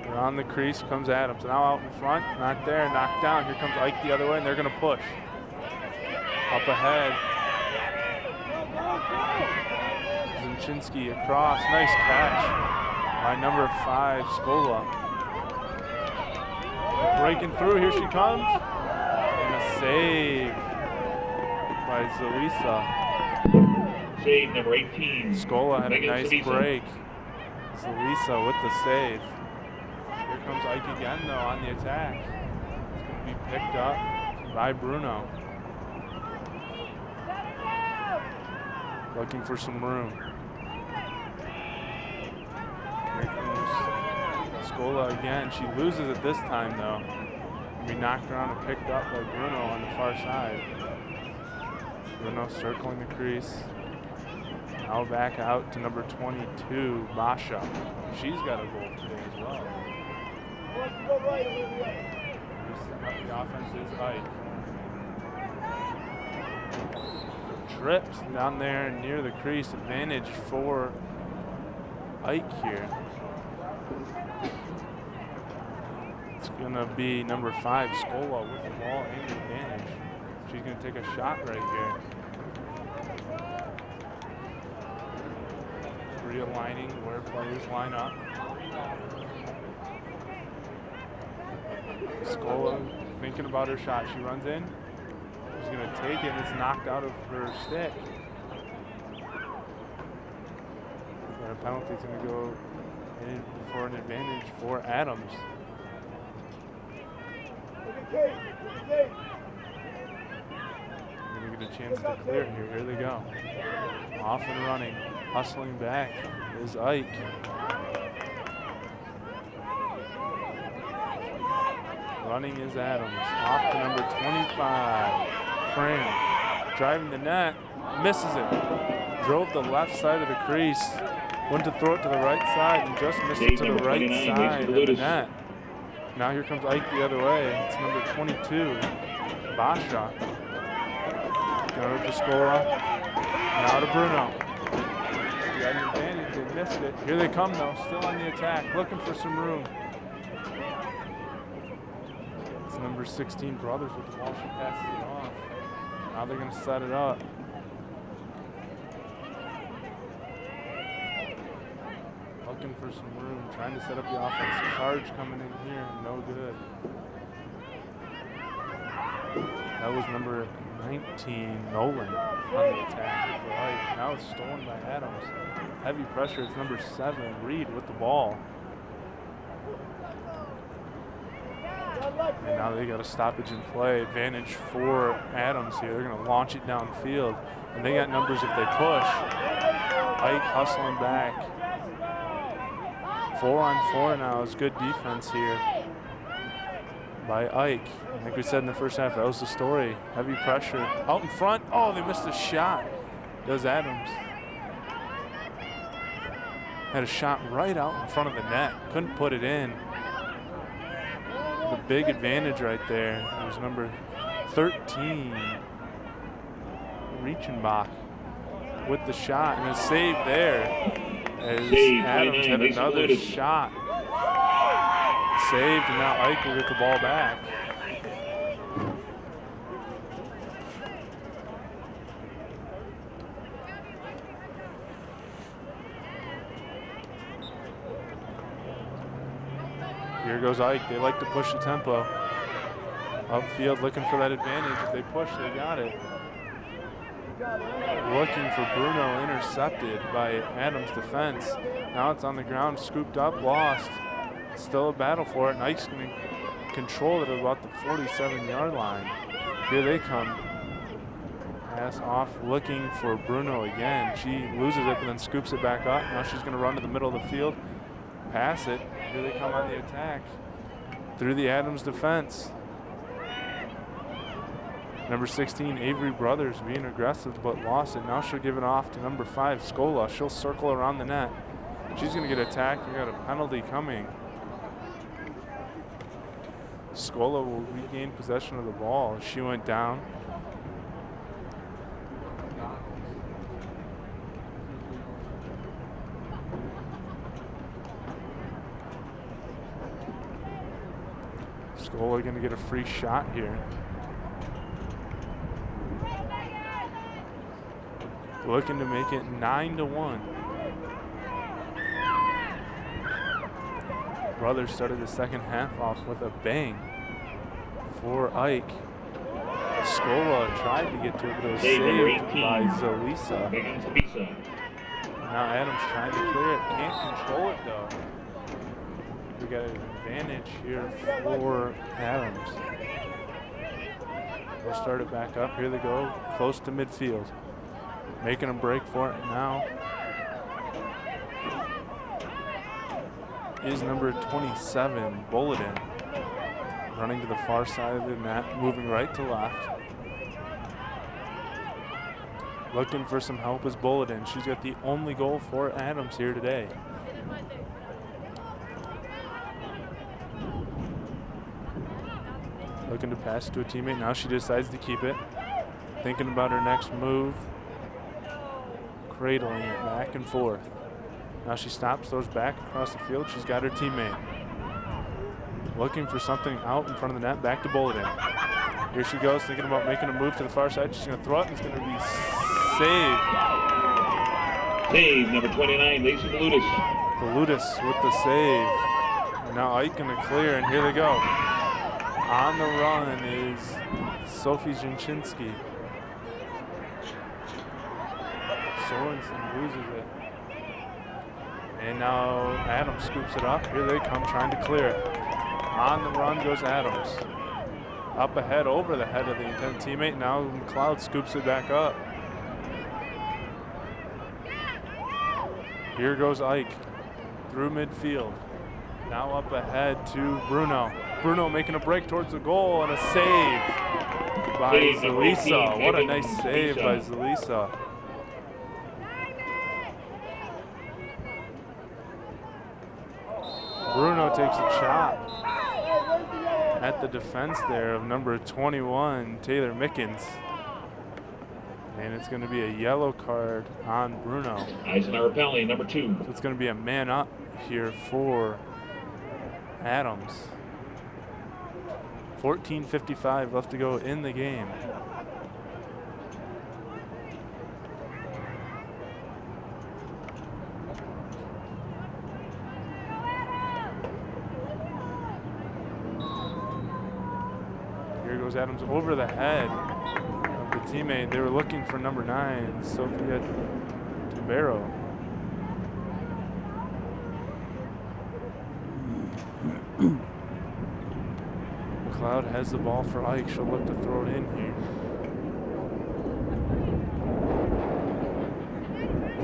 Around the crease comes Adams. Now out in front, not there, knocked down. Here comes Ike the other way, and they're going to push. Up ahead. Zinchinski across, nice catch by number 5, Scola. Breaking through, here she comes. And a save by Zalisa. Save number 18. Scola had Megan a nice Zalisa. break. Zalisa with the save. Here comes Ike again though on the attack. It's going to be picked up by Bruno. Looking for some room. Here comes Scola again. She loses it this time though. Be knocked around and picked up by Bruno on the far side. Bruno circling the crease. Now back out to number 22, Basha. She's got a goal today as well. Setting up the offense is Ike. tripped down there near the crease. Advantage for Ike here. It's going to be number 5, Scola, with the ball and the advantage. She's going to take a shot right here. Realigning where players line up. Scola thinking about her shot. She runs in. She's going to take it, and it's knocked out of her stick. But a penalty is going to go in for an advantage for Adams. They're going to get a chance to clear it here. Here they go. Off and running. Hustling back is Ike. Running is Adams. Off to number 25. Cram. Driving the net. Misses it. Drove the left side of the crease. Went to throw it to the right side and just missed it to the right side of the net. Now here comes Ike the other way. It's number 22. Basha. Go to Scola. Now to Bruno. Got an advantage, they missed it. Here they come though, still on the attack, looking for some room. It's number 16, Brothers with the ball, she passes it off. Now they're gonna set it up. Looking for some room, trying to set up the offense. Charge coming in here, no good. That was number 19, Nolan, on the attack. Right. Now it's stolen by Adams. Heavy pressure, it's number 7, Reed with the ball. And now they got a stoppage in play. Advantage for Adams here. They're going to launch it downfield. And they got numbers if they push. Ike hustling back. 4-on-4 now is good defense here by Ike. Like we said in the first half, that was the story. Heavy pressure. Out in front. Oh, they missed a shot. Does Adams. Had a shot right out in front of the net. Couldn't put it in. The big advantage right there. It was number 13, Reichenbach, with the shot. And a save there as Adams had another shot. Saved, and now Ike will get the ball back. Here goes Ike. They like to push the tempo. Upfield looking for that advantage. If they push, they got it. Looking for Bruno, intercepted by Adams' defense. Now it's on the ground, scooped up, lost. Still a battle for it, and Ike's going to control it at about the 47-yard line. Here they come. Pass off, looking for Bruno again. She loses it, but then scoops it back up. Now she's going to run to the middle of the field. Pass it. Here they come on the attack through the Adams defense. Number 16, Avery Brothers, being aggressive but lost it. Now she'll give it off to number 5, Scola. She'll circle around the net. She's going to get attacked. We got a penalty coming. Scola will regain possession of the ball. She went down. Scola going to get a free shot here. Looking to make it 9-1. Brothers started the second half off with a bang for Ike. Scola tried to get to it, but it was saved by Zalisa. Now Adams trying to clear it. Can't control it though. We got an advantage here for Adams. They'll start it back up. Here they go, close to midfield. Making a break for it now is number 27, Bulletin. Running to the far side of the net, moving right to left. Looking for some help is Bulletin. She's got the only goal for Adams here today. Looking to pass to a teammate. Now she decides to keep it. Thinking about her next move. cradling it back and forth. Now she stops, throws back across the field. She's got her teammate. Looking for something out in front of the net, back to Bulletin. Here she goes, thinking about making a move to the far side. She's going to throw it, and it's going to be saved. Save, number 29, Lacey Valutis. Valutis with the save. And now Ike going to clear, and here they go. On the run is Sophie Zinchinski. Sorensen loses it. And now Adams scoops it up. Here they come trying to clear it. On the run goes Adams. Up ahead, over the head of the intended teammate. Now McLeod scoops it back up. Here goes Ike through midfield. Now up ahead to Bruno. Bruno making a break towards the goal and a save by Zelisa. What a nice save by Zelisa. Bruno takes a chop at the defense there of number 21, Taylor Mickens. And it's going to be a yellow card on Bruno. Eisenhower penalty, number 2. So it's going to be a man up here for Adams. 14:55 left to go in the game. Here goes Adams over the head of the teammate. They were looking for number 9, Sophia Tubero. McLeod has the ball for Ike. She'll look to throw it in here.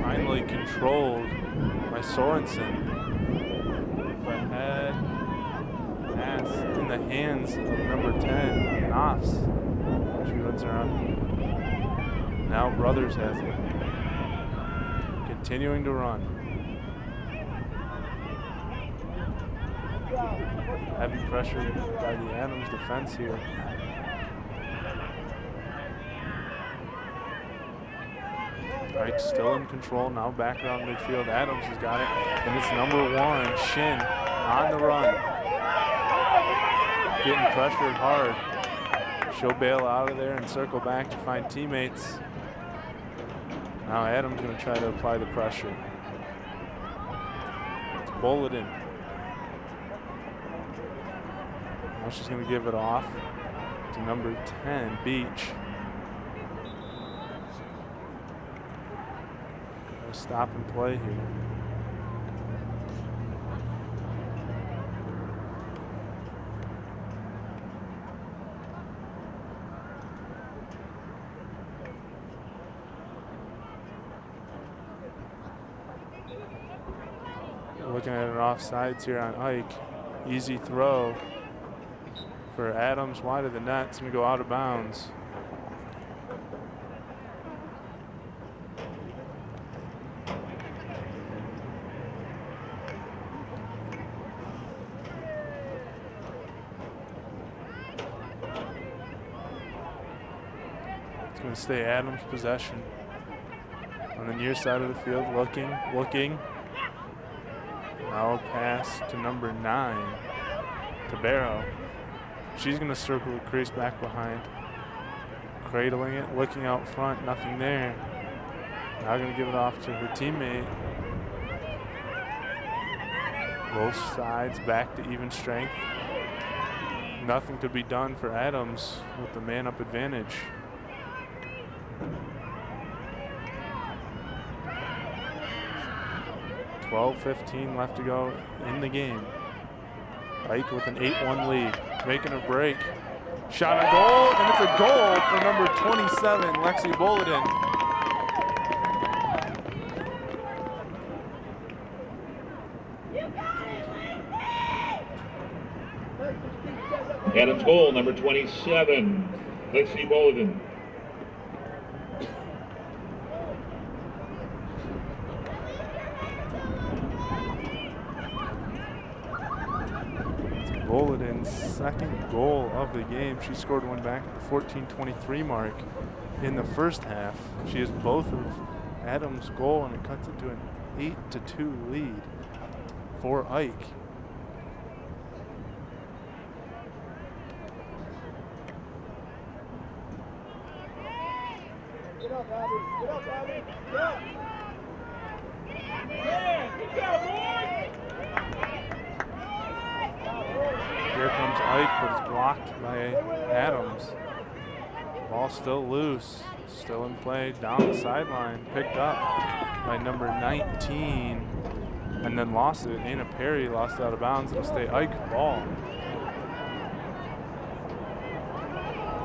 Finally controlled by Sorensen. Ahead pass in the hands of number 10, Knopfs. She runs around. Now Brothers has it. Continuing to run. Heavy pressure by the Adams defense here. Ike still in control, now back around midfield. Adams has got it, and it's number 1, Shin, on the run. Getting pressured hard. She'll bail out of there and circle back to find teammates. Now Adams going to try to apply the pressure. It's Bulletin. Now she's going to give it off to number 10, Beach. Stop and play here. Looking at an offsides here on Ike. Easy throw for Adams, wide of the net. It's going to go out of bounds. It's going to stay Adams' possession. On the near side of the field, looking. Now a pass to number 9, Tabero. She's going to circle the crease back behind. Cradling it, looking out front, nothing there. Now going to give it off to her teammate. Both sides back to even strength. Nothing to be done for Adams with the man-up advantage. .12:15 left to go in the game. Ike with an 8-1 lead, making a break. Shot on goal, and it's a goal for number 27, Lexi Bulletin. Adams goal, number 27, Lexi Bulletin. Bulletin's second goal of the game. She scored one back at the 14:23 mark in the first half. She has both of Adams' goal, and it cuts it to an 8-2 lead for Ike. Get up, Abby. Get up, Abby. Get up. Yeah, good job, boys. Here comes Ike, but it's blocked by Adams. Ball still loose, still in play down the sideline, picked up by number 19, and then lost it. Anna Perry lost it out of bounds. It'll stay Ike ball.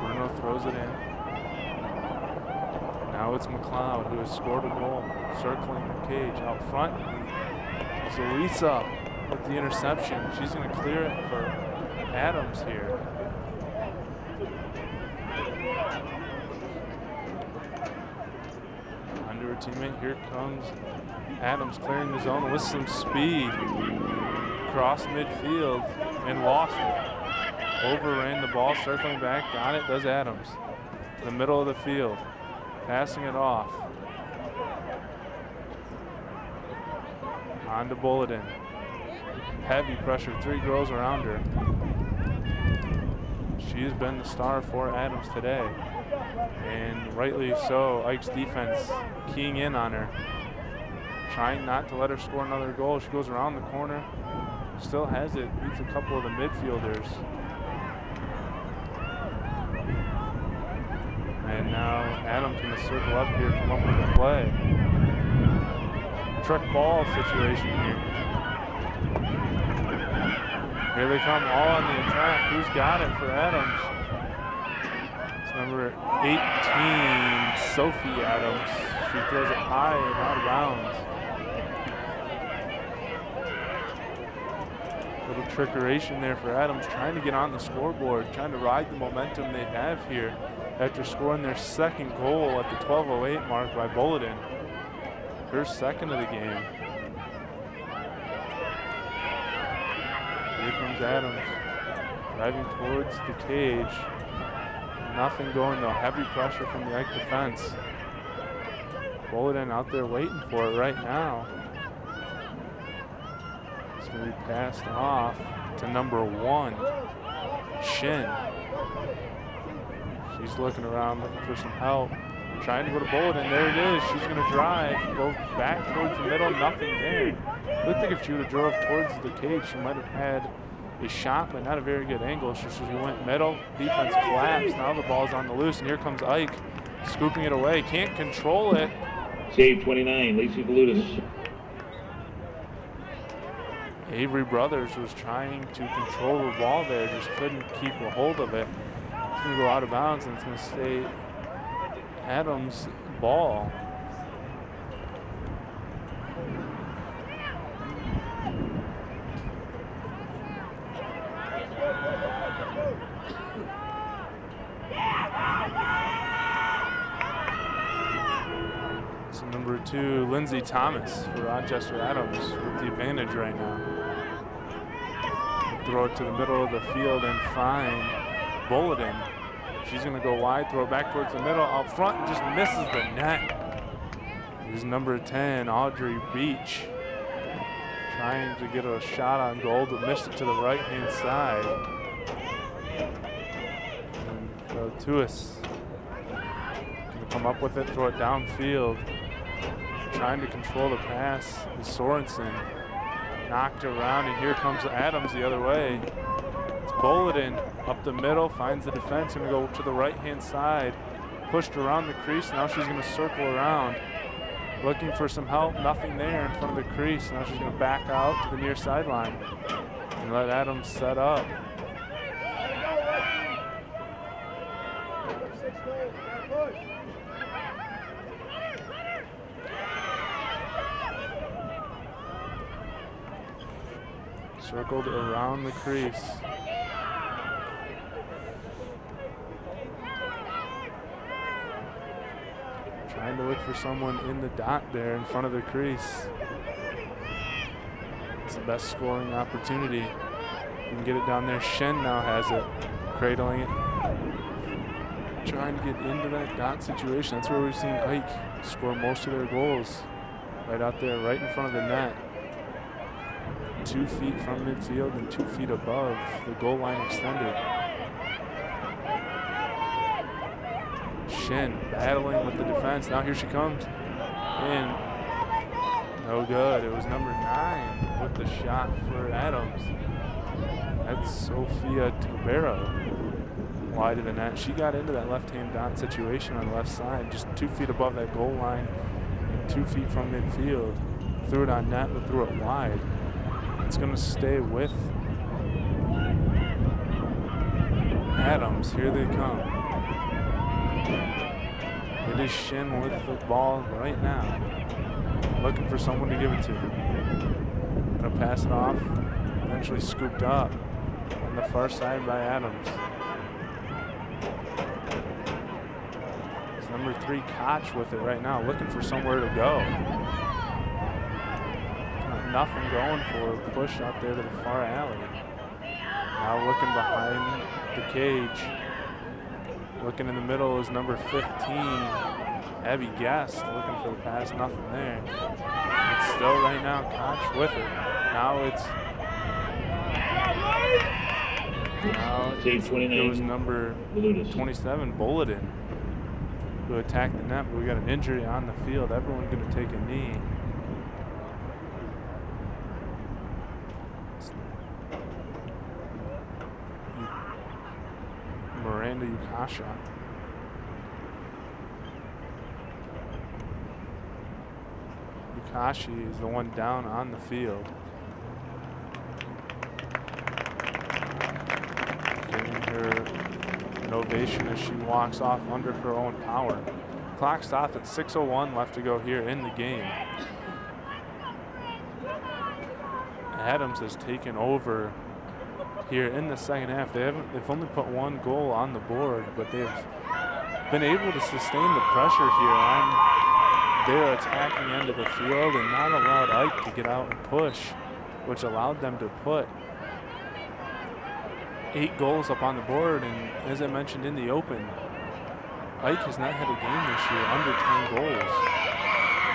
Bruno throws it in. Now it's McLeod, who has scored a goal, circling the cage out front. It's Elisa with the interception. She's going to clear it for Adams here. Under her teammate, here comes Adams clearing the zone with some speed. Cross midfield and lost it. Overran the ball, circling back, got it, does Adams. To the middle of the field, passing it off. On to Bulletin. Heavy pressure, 3 girls around her. She has been the star for Adams today, and rightly so. Ike's defense keying in on her, trying not to let her score another goal. She goes around the corner, still has it, beats a couple of the midfielders. And now Adams going to circle up here, come up with a play. Truck ball situation here. Here they come all on the attack. Who's got it for Adams? It's number 18, Sophie Adams. She throws it high and out of bounds. Little trickeration there for Adams, trying to get on the scoreboard, trying to ride the momentum they have here after scoring their second goal at the 12:08 mark by Bulletin. Her second of the game. Here comes Adams, driving towards the cage. Nothing going though, heavy pressure from the Ike defense. Bulletin out there waiting for it right now. It's going to be passed off to number 1, Shin. She's looking around, looking for some help. Trying to go to Bulletin, there it is. She's going to drive, go back towards the middle, nothing there. Looked like if she would have drove towards the cage, she might have had a shot, but not a very good angle. So she went middle, defense collapsed. Now the ball's on the loose, and here comes Ike, scooping it away. Can't control it. Save 29, Lacey Valutis. Avery Brothers was trying to control the ball there, just couldn't keep a hold of it. It's going to go out of bounds, and it's going to stay Adams' ball. So number 2, Lindsay Thomas for Rochester Adams with the advantage right now. Throw it to the middle of the field and find Bulletin. She's going to go wide, throw it back towards the middle, out front, and just misses the net. Here's number 10, Audrey Beach, trying to get a shot on goal, but missed it to the right-hand side. And Tuis going to come up with it, throw it downfield. Trying to control the pass is Sorensen. Knocked around, and here comes Adams the other way. It's Bulletin up the middle, finds the defense, going to go to the right-hand side. Pushed around the crease, now she's going to circle around. Looking for some help, nothing there in front of the crease. Now she's going to back out to the near sideline and let Adams set up. Circled around the crease. Trying to look for someone in the dot there in front of the crease. It's the best scoring opportunity. You can get it down there. Shen now has it, cradling it. trying to get into that dot situation. That's where we've seen Ike score most of their goals. Right out there, right in front of the net. 2 feet from midfield and 2 feet above the goal line extended. Shin battling with the defense. Now here she comes. And no good. It was number 9 with the shot for Adams. That's Sophia Tobero. Wide of the net. She got into that left-hand dot situation on the left side, just 2 feet above that goal line and 2 feet from midfield. Threw it on net, but threw it wide. It's going to stay with Adams. Here they come. It is Shin with the ball right now. Looking for someone to give it to. Going to pass it off. Eventually scooped up on the far side by Adams. It's number 3 Koch with it right now, looking for somewhere to go. Nothing going for a push out there to the far alley. Now looking behind the cage. Looking in the middle is number 15, Abby Guest, looking for the pass, nothing there. It's still right now Koch with it. Now it was number 27, Bulletin, who attacked the net, but we got an injury on the field. Everyone's going to take a knee. Miranda Yukasha. Yukashi is the one down on the field. Giving her an ovation as she walks off under her own power. Clock stopped at 6:01 left to go here in the game. Adams has taken over here in the second half. They've only put 1 goal on the board, but they've been able to sustain the pressure here on their attacking end of the field and not allowed Ike to get out and push, which allowed them to put 8 goals up on the board. And as I mentioned in the open, Ike has not had a game this year under 10 goals.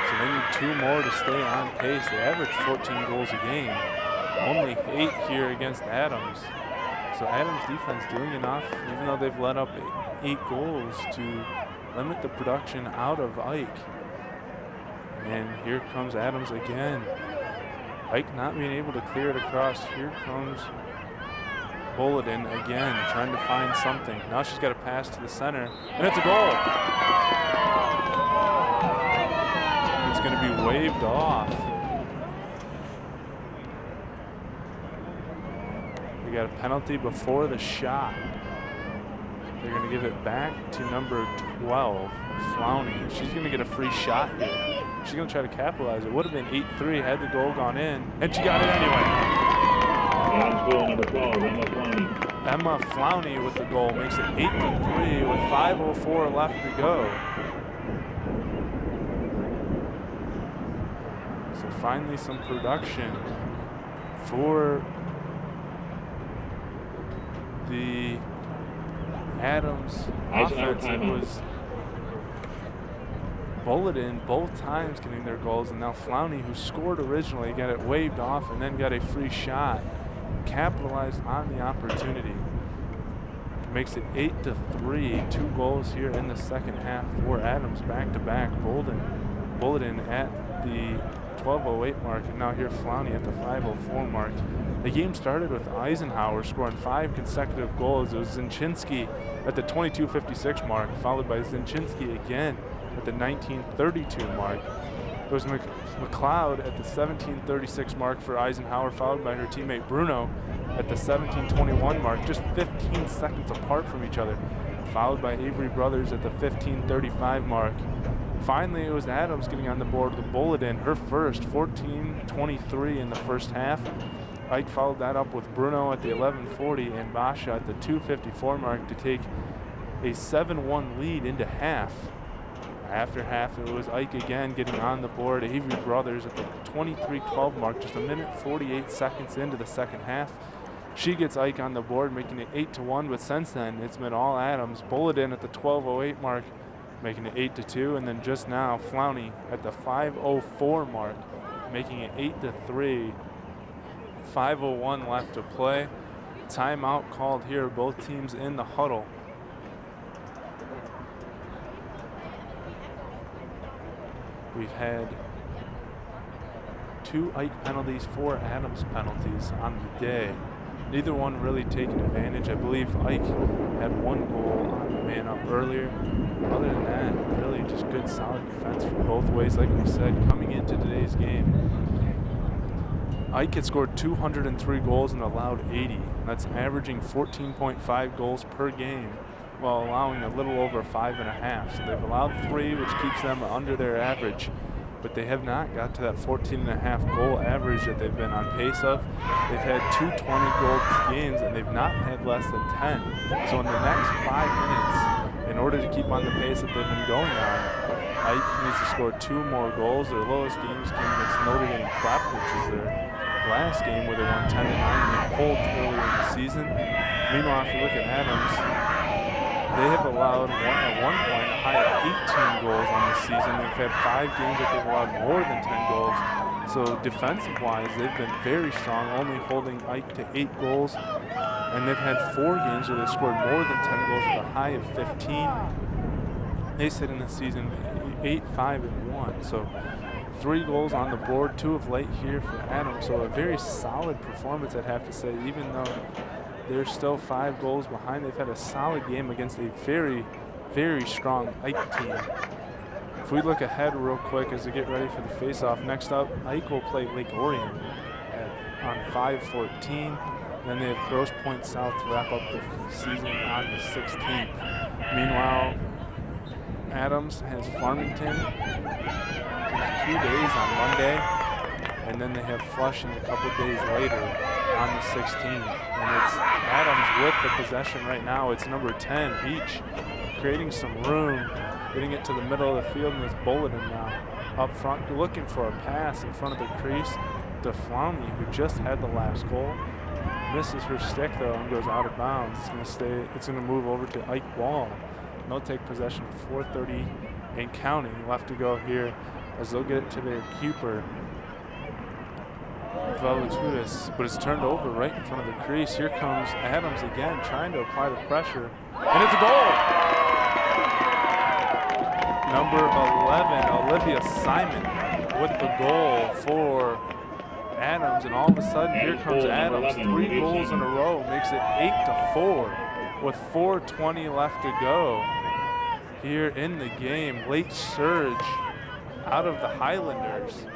So they need 2 more to stay on pace. They average 14 goals a game. Only 8 here against Adams. So Adams' defense doing enough, even though they've let up 8 goals, to limit the production out of Ike. And here comes Adams again. Ike not being able to clear it across. Here comes Bulletin again, trying to find something. Now she's got a pass to the center, and it's a goal. It's going to be waved off. We got a penalty before the shot. They're going to give it back to number 12, Flowney. She's going to get a free shot here. She's going to try to capitalize. It would have been 8-3 had the goal gone in, and she got it anyway. Goal number 12, Emma Flowney. Emma Flowney with the goal makes it 8-3 with 5:04 left to go. So finally some production for the Adams offense. It was Bulletin both times getting their goals, and now Flowney, who scored originally, got it waved off and then got a free shot, capitalized on the opportunity. Makes it 8-3, 2 goals here in the second half for Adams back-to-back. Bulletin at the 12:08 mark, and now here Flowney at the 5:04 mark. The game started with Eisenhower scoring 5 consecutive goals. It was Zinchinski at the 22:56 mark, followed by Zinchinski again at the 19:32 mark. It was McLeod at the 17:36 mark for Eisenhower, followed by her teammate Bruno at the 17:21 mark, just 15 seconds apart from each other, followed by Avery Brothers at the 15:35 mark. Finally, it was Adams getting on the board with Bulletin, her first, 14:23 in the first half. Ike followed that up with Bruno at the 11:40 and Basha at the 2:54 mark to take a 7-1 lead into half. After half, it was Ike again getting on the board. Avery Brothers at the 23:12 mark, just 1:48 into the second half. She gets Ike on the board, making it 8-1, but since then it's been all Adams. Bulletin at the 12:08 mark, making it 8-2, and then just now Flowney at the 5:04 mark, making it 8-3. 5:01 left to play. Timeout called here, both teams in the huddle. We've had 2 Ike penalties, 4 Adams penalties on the day. Neither one really taking advantage. I believe Ike had 1 goal on the man up earlier. Other than that, really just good solid defense from both ways. Like we said, coming into today's game, Ike had scored 203 goals and allowed 80. That's averaging 14.5 goals per game, while allowing a little over 5.5. So they've allowed 3, which keeps them under their average, but they have not got to that 14.5 goal average that they've been on pace of. They've had 2 20-goal games, and they've not had less than 10. So in the next 5 minutes, in order to keep on the pace that they've been going on, Ike needs to score 2 more goals. Their lowest games came against Notre Dame Prep, which is their last game where they won 10-9 in Holt earlier in the season. Meanwhile, if you look at Adams, they have allowed at one point a high of 18 goals on the season. They've had 5 games that they've allowed more than 10 goals. So defensive-wise, they've been very strong, only holding Ike to 8 goals. And they've had 4 games where they've scored more than 10 goals with a high of 15. They sit in the season 8-5-1. So 3 goals on the board, 2 of late here for Adams. So a very solid performance, I'd have to say, even though they're still 5 goals behind. They've had a solid game against a very, very strong Ike team. If we look ahead real quick as we get ready for the face-off, next up, Ike will play Lake Orion on 5/14. Then they have Grosse Pointe South to wrap up the season on the 16th. Meanwhile, Adams has Farmington 2 days on Monday, and then they have Flushing a couple days later on the 16th. And it's Adams with the possession right now. It's number 10, Beach, creating some room, getting it to the middle of the field, and it's Bulletin now up front, looking for a pass in front of the crease to Flowney, who just had the last goal. Misses her stick though and goes out of bounds. It's gonna move over to Ike Wall. And they'll take possession with 4:30 and counting left to go here as they'll get it to their keeper, Valututis, but it's turned over right in front of the crease. Here comes Adams again, trying to apply the pressure, and it's a goal! Number 11, Olivia Simon, with the goal for Adams, and all of a sudden here comes Adams. 3 goals in a row, makes it 8-4 with 4:20 left to go here in the game. Late surge out of the Highlanders.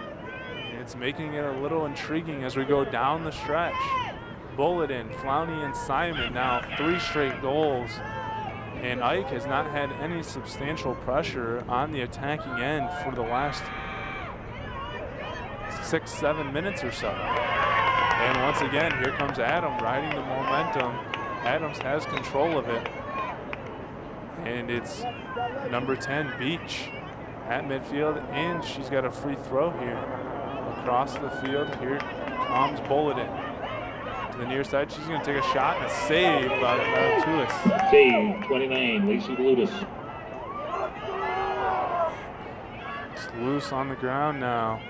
It's making it a little intriguing as we go down the stretch. Bulletin, Flowney, and Simon now 3 straight goals. And Ike has not had any substantial pressure on the attacking end for the last 6-7 minutes or so. And once again, here comes Adam riding the momentum. Adams has control of it. And it's number 10, Beach, at midfield, and she's got a free throw here. Across the field, here comes Bulletin. To the near side, she's going to take a shot and a save by Tulis. Save, 29, Lacey Blutis. It's loose on the ground now.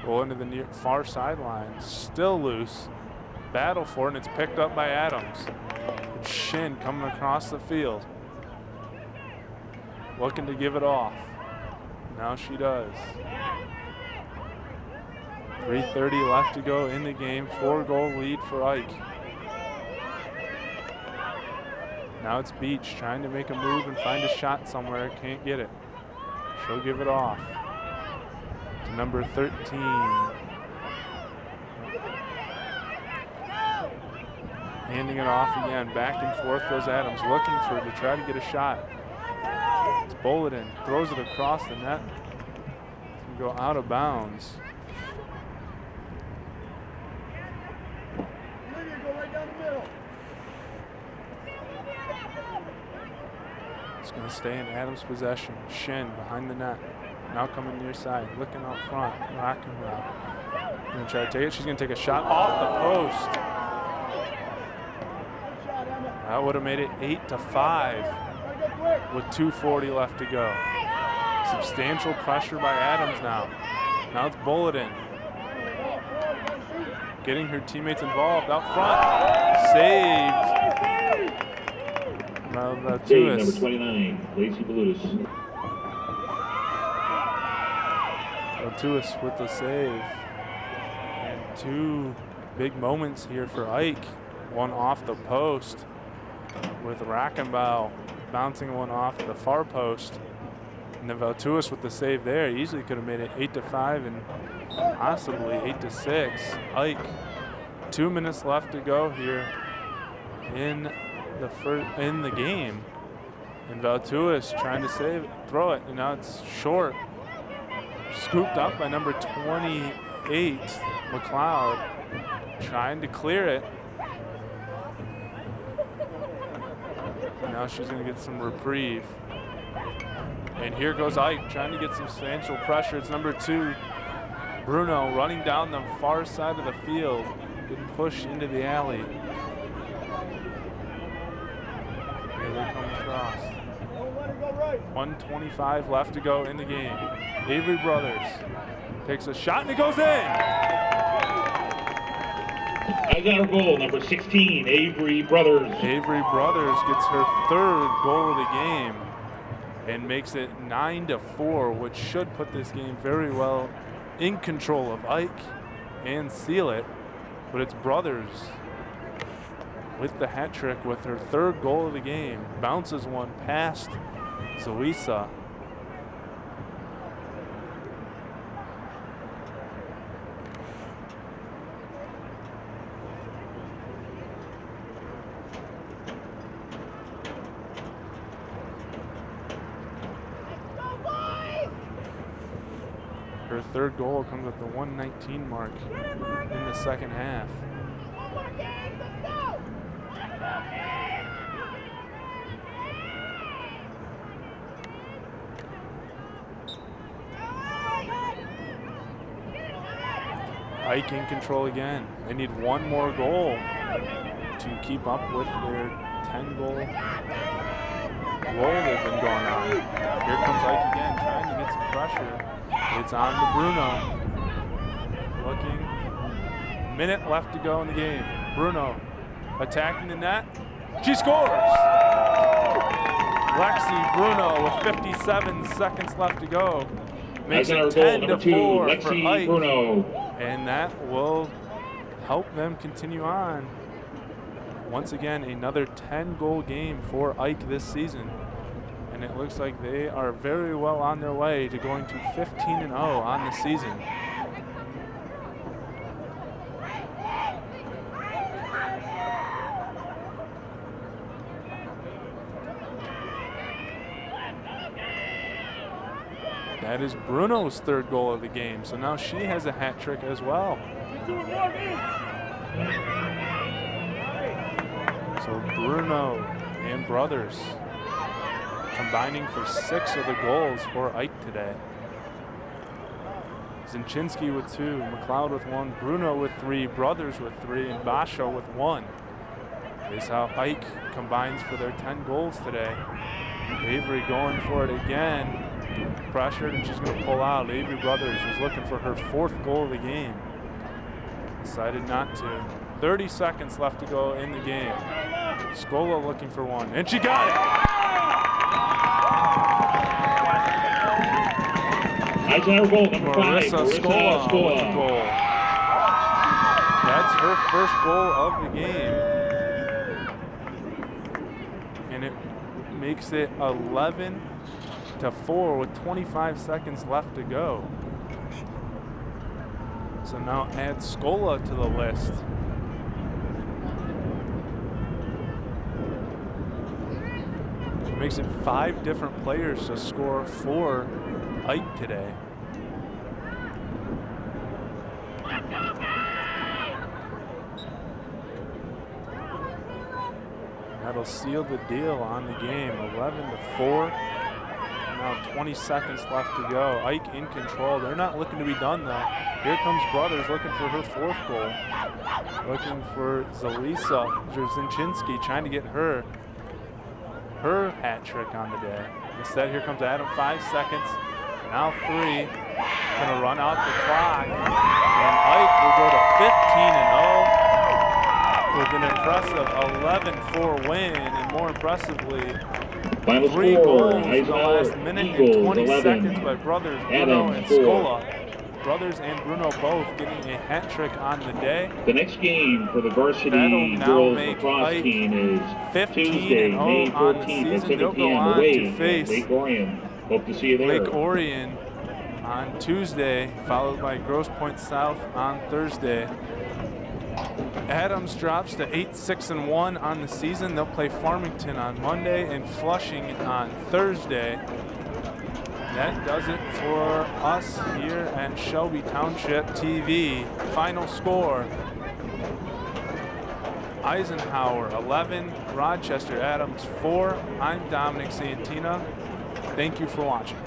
Going to the far sideline, still loose. Battle for it, and it's picked up by Adams. It's Shin coming across the field. Looking to give it off. Now she does. 3:30 left to go in the game. 4-goal lead for Ike. Now it's Beach trying to make a move and find a shot somewhere. Can't get it. She'll give it off to number 13. Handing it off again. Back and forth goes Adams, looking for it to try to get a shot. It's Bulletin, throws it across the net. It's going to go out of bounds. It's going to stay in Adams' possession. Shin behind the net. Now coming near side, looking out front, rock and roll. Going to try to take it. She's going to take a shot off the post. That would have made it 8-5 with 2:40 left to go. Substantial pressure by Adams now. Now it's Bulletin. Getting her teammates involved out front. Saved. Save number 29, Lacey Blutis. Tuis with the save. And two big moments here for Ike. One off the post with Rackenbow bouncing one off the far post. And then Valtuis with the save there. Easily could have made it 8-5 and possibly 8-6. Ike, 2 minutes left to go here in the game. And Valtuis trying to save it, throw it, and now it's short. Scooped up by number 28, McLeod, trying to clear it. And now she's going to get some reprieve. And here goes Ike trying to get some substantial pressure. It's number 2, Bruno, running down the far side of the field, getting pushed into the alley. Here they come across. 1:25 left to go in the game. Avery Brothers takes a shot and it goes in. Eisenhower goal, number 16, Avery Brothers. Avery Brothers gets her 3rd goal of the game and makes it 9-4, which should put this game very well in control of Ike and seal it. But it's Brothers with the hat trick with her 3rd goal of the game. Bounces one past Zuisa. Her 3rd goal comes at the 1:19 mark in the second half. Ike in control again. They need one more goal to keep up with their 10-goal roll they've been going on. Here comes Ike again, trying to get some pressure. It's on to Bruno. Looking. Minute left to go in the game. Bruno attacking the net. She scores! Lexi Bruno with 57 seconds left to go. Makes it 10-4 for Ike. Bruno. And that will help them continue on. Once again, another 10-goal game for Ike this season. And it looks like they are very well on their way to going to 15-0 on the season. That is Bruno's 3rd goal of the game, so now she has a hat trick as well. So Bruno and Brothers combining for 6 of the goals for Ike today. Zinchinski with 2, McLeod with 1, Bruno with 3, Brothers with 3, and Basho with 1. Is how Ike combines for their 10 goals today. Avery going for it again. Pressured, and she's going to pull out. Avery Brothers was looking for her 4th goal of the game. Decided not to. 30 seconds left to go in the game. Scola looking for one, and she got it! Eisenhower goal, number 5, Marissa Scola with the goal. That's her 1st goal of the game. And it makes it 11-4 with 25 seconds left to go. So now add Scola to the list. It makes it 5 different players to score for Ike today. That'll seal the deal on the game, 11-4. Now 20 seconds left to go. Ike in control. They're not looking to be done though. Here comes Brothers looking for her 4th goal. Looking for Zalisa Jarzynczynski, trying to get her hat trick on the day. Instead, here comes Adam, 5 seconds. Now 3. Gonna run out the clock. And Ike will go to 15-0 with an impressive 11-4 win, and more impressively, Final 3 score, goals in the Eisenhower last minute Eagles, and 20 11, seconds by Brothers Bruno Adams, and 4. Scola. Brothers and Bruno both getting a hat trick on the day. The next game for the varsity That'll now girls make lacrosse Ike team is 15-0 Tuesday, May on the 14th at season. 7 They'll go p.m. on away to at face Lake Orion. Hope to see you there. Lake Orion on Tuesday, followed by Grosse Pointe South on Thursday. Adams drops to 8-6-1 on the season. They'll play Farmington on Monday and Flushing on Thursday. That does it for us here at Shelby Township TV. Final score, Eisenhower 11, Rochester Adams 4. I'm Dominic Santina. Thank you for watching.